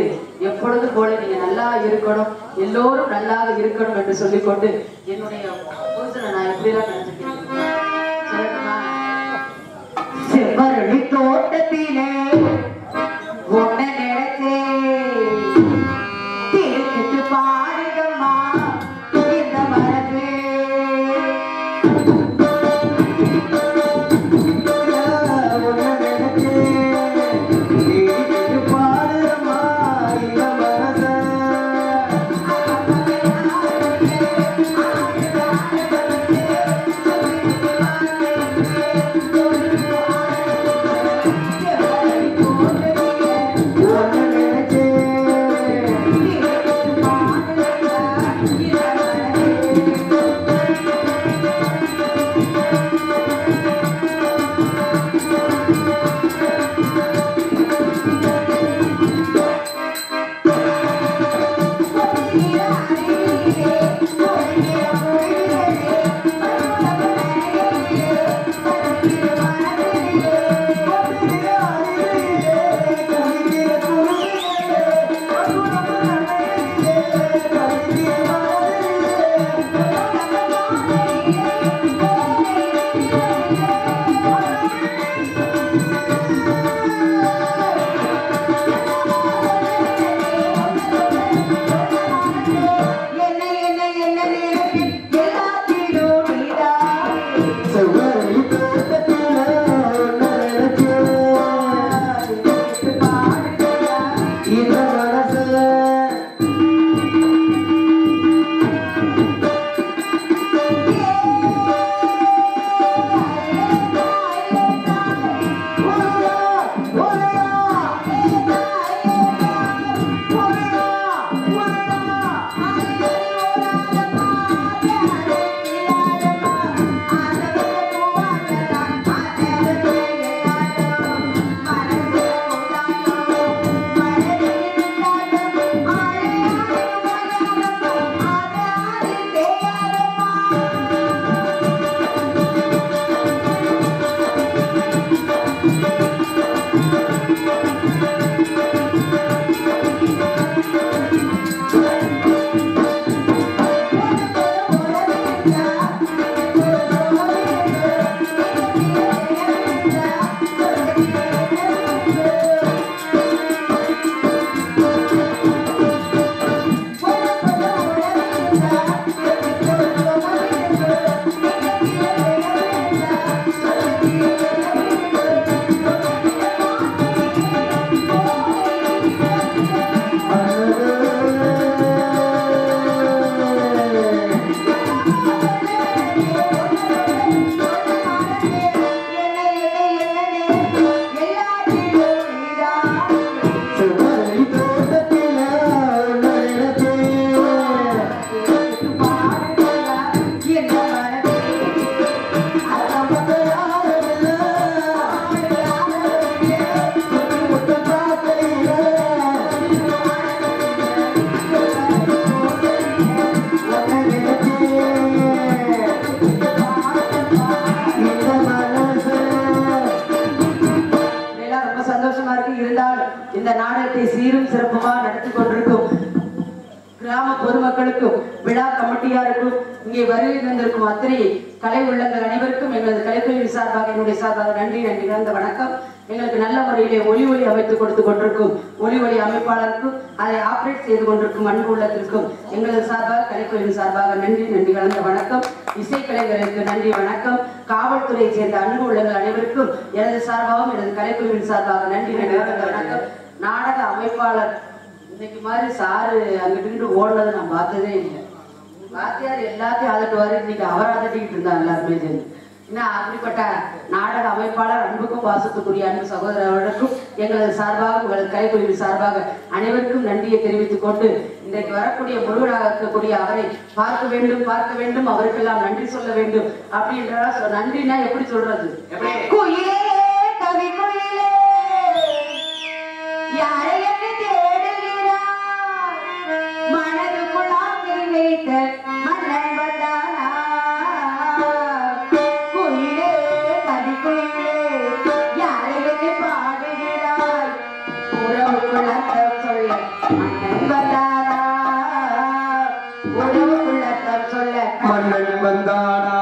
எப்பொழுதும் போல நீங்க நல்லா இருக்கணும் எல்லோரும் நல்லா இருக்கணும் என்று சொல்லிக்கொண்டு என்னுடைய புருஷனை நான் எப்படிதான் நினைச்சிருக்கேன் செவ்வரளி தோட்டத்திலே உன்னை நினைச்சே திருச்சிட்டு பாடுகம்மா இந்த மரபு சீரும் சிறப்புமா நடத்தி கொண்டிருக்கும் கிராம பொதுமக்களுக்கும் விழா கமிட்டியாருக்கும் இங்கே வருகை தந்திருக்கும் அத்தனை கலை உள்ளங்கள் அனைவருக்கும் எங்களது கலைத்துறை சார்பாக என்னுடைய சார்பாக நன்றி கலந்த வணக்கம். எங்களுக்கு நல்ல முறையிலே ஒளி அமைத்து கொடுத்து கொண்டிருக்கும் ஒளி அமைப்பாளருக்கும் அதை ஆபரேட் செய்து கொண்டிருக்கும் அன்பு உள்ளத்திற்கும் எங்களது சார்பாக கலைத்துறையின் சார்பாக நன்றி கலந்த வணக்கம். இசைக்கலைஞர்களுக்கு நன்றி வணக்கம். காவல்துறையை சேர்ந்த அன்பு உள்ளங்கள் அனைவருக்கும் எனது சார்பாகவும் எனது கலைத்துறையின் சார்பாக நன்றி கலந்த வணக்கம். நாடக அமைப்பாளர் இன்னைக்கு மாதிரி சாரு அங்கிட்டு ஓடுனது நான் பார்த்ததே இல்லை. வாத்தியார் எல்லாத்தையும் அதட்டுவாரு, இன்னைக்கு அவர் அதட்டிக்கிட்டு இருந்தா எல்லாருமே சேர்ந்து. ஏன்னா அப்படிப்பட்ட நாடக அமைப்பாளர் அன்புக்கும் வாசத்துக்குரிய அன்பு சகோதரர்களுக்கும் எங்களது சார்பாக உங்களது கலைக்குழுவின் சார்பாக அனைவருக்கும் நன்றியை தெரிவித்துக் கொண்டு இன்றைக்கு வரக்கூடிய முழுவதாக இருக்கக்கூடிய அவரை பார்க்க வேண்டும் அவருக்கெல்லாம் நன்றி சொல்ல வேண்டும் அப்படின்ற நன்றினா எப்படி சொல்றது? குயிலே கவி குயிலே யாரை என்று தேடுகிறார் மனதுக்குள்ளாக வைத்த மன்னன் வந்தானா குயிலே கவி குயிலே யாரை என்று பாடுகிறார் உறவுக்குள்ளத்தம் சொல்ல மன்னன் வந்தானா உறவுக்குள்ளத்தம் சொல்ல மன்னன் வந்தானா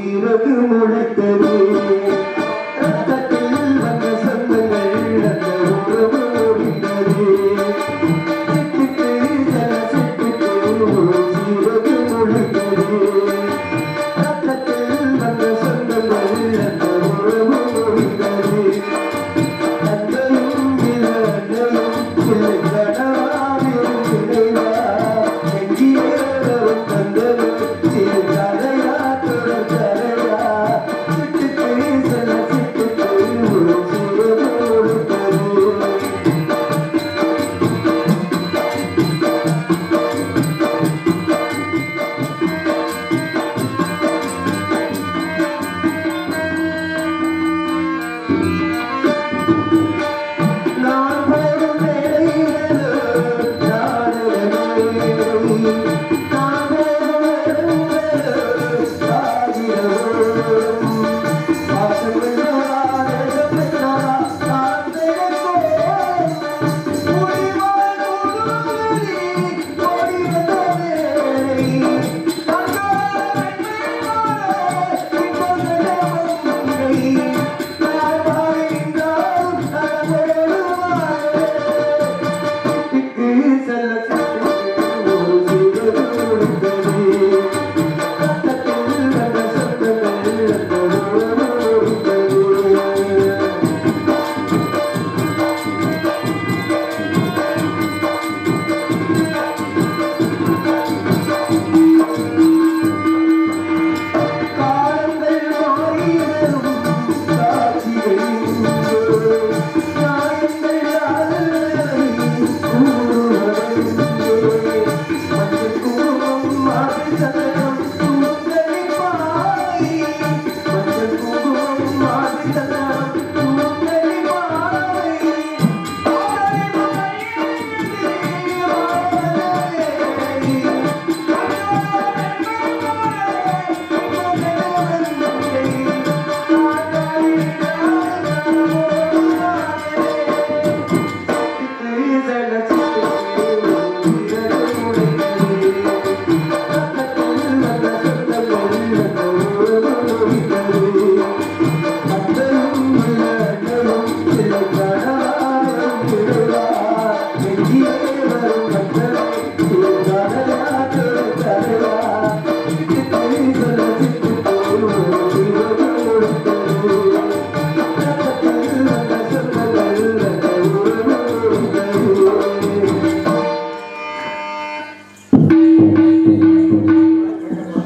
சீரகு முளைத்தது ரத்தத்தில் வந்த சொந்தங்கள் அந்த உறவு முடிந்தது சிட்டுக்கு சில சிட்டுக்கு சீரகு முளைத்தது ரத்தத்தில் வந்த சொந்தங்கள் அந்த உறவு முடிந்தது தந்தையும் இளந்தையும் சிலை கடவாவியும் இணைவா எங்கியே வரும் தந்தரும் சிறு கதையா தொடர் கதையா சிட்டுக்கு சில சிட்டுக்கு ஒரு சீரகு முளைத்தது நான் போடும் வேளையிலோ நாடகமே நான் போடும் வேளையிலோ ஆகியோரும் வாசங்களா நேசப்பெற்றா நான் தேவோ முடிவாய் கூடுதலி ஓடி வந்தோமே காலங்கள் மாறியதும் சாட்சிகள் நியாயங்கள் யாதனை கூறுவதெங்கே மஞ்சள் குங்குமம் மாறி சத்தம் தூங்கலை பாய் மஞ்சள் குங்குமம் மாறி சத்தம் தூங்கலை பாய்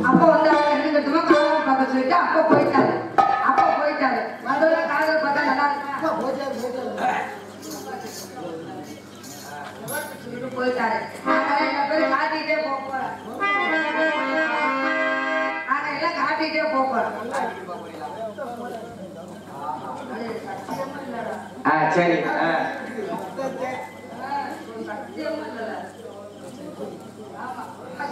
அப்போ வந்து என்ன கட்டுமா காதல் பார்க்க சொல்லிட்டு அப்போ போயிட்டாரு வந்தோட காதல் பார்த்தா நல்லா இருக்கா போயிட்டாரு நாங்க எல்லா பேரும் காட்டிட்டே போறோம் நாங்க எல்லாம் காட்டிட்டே போறோம் சரி சத்தியமா இல்ல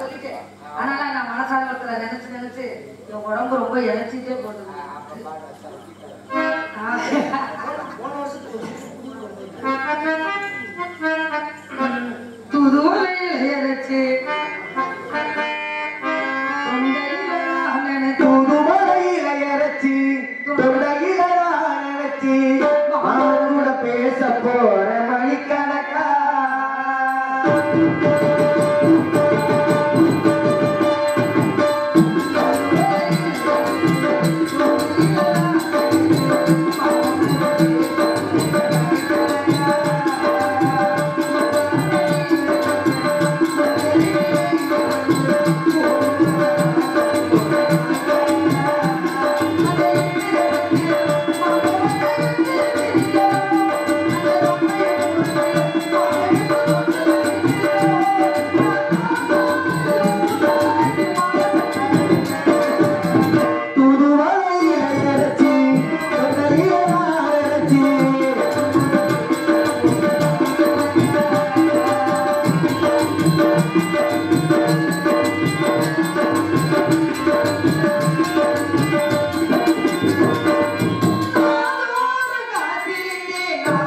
சொல்லிட்டேன் ஆனால நான் மனசாலத்துல நினைச்சு என் உடம்பு ரொம்ப இழைச்சிட்டே போகுது துதுவலையில் இழைச்சி பேச போற மணிக்கணக்கா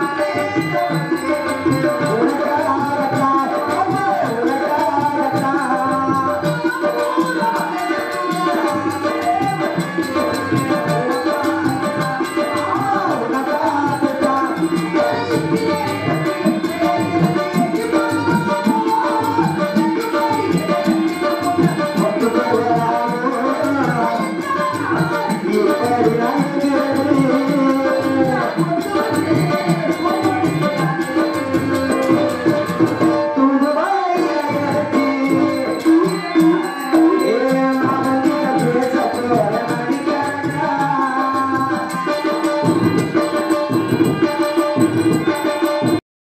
காதல்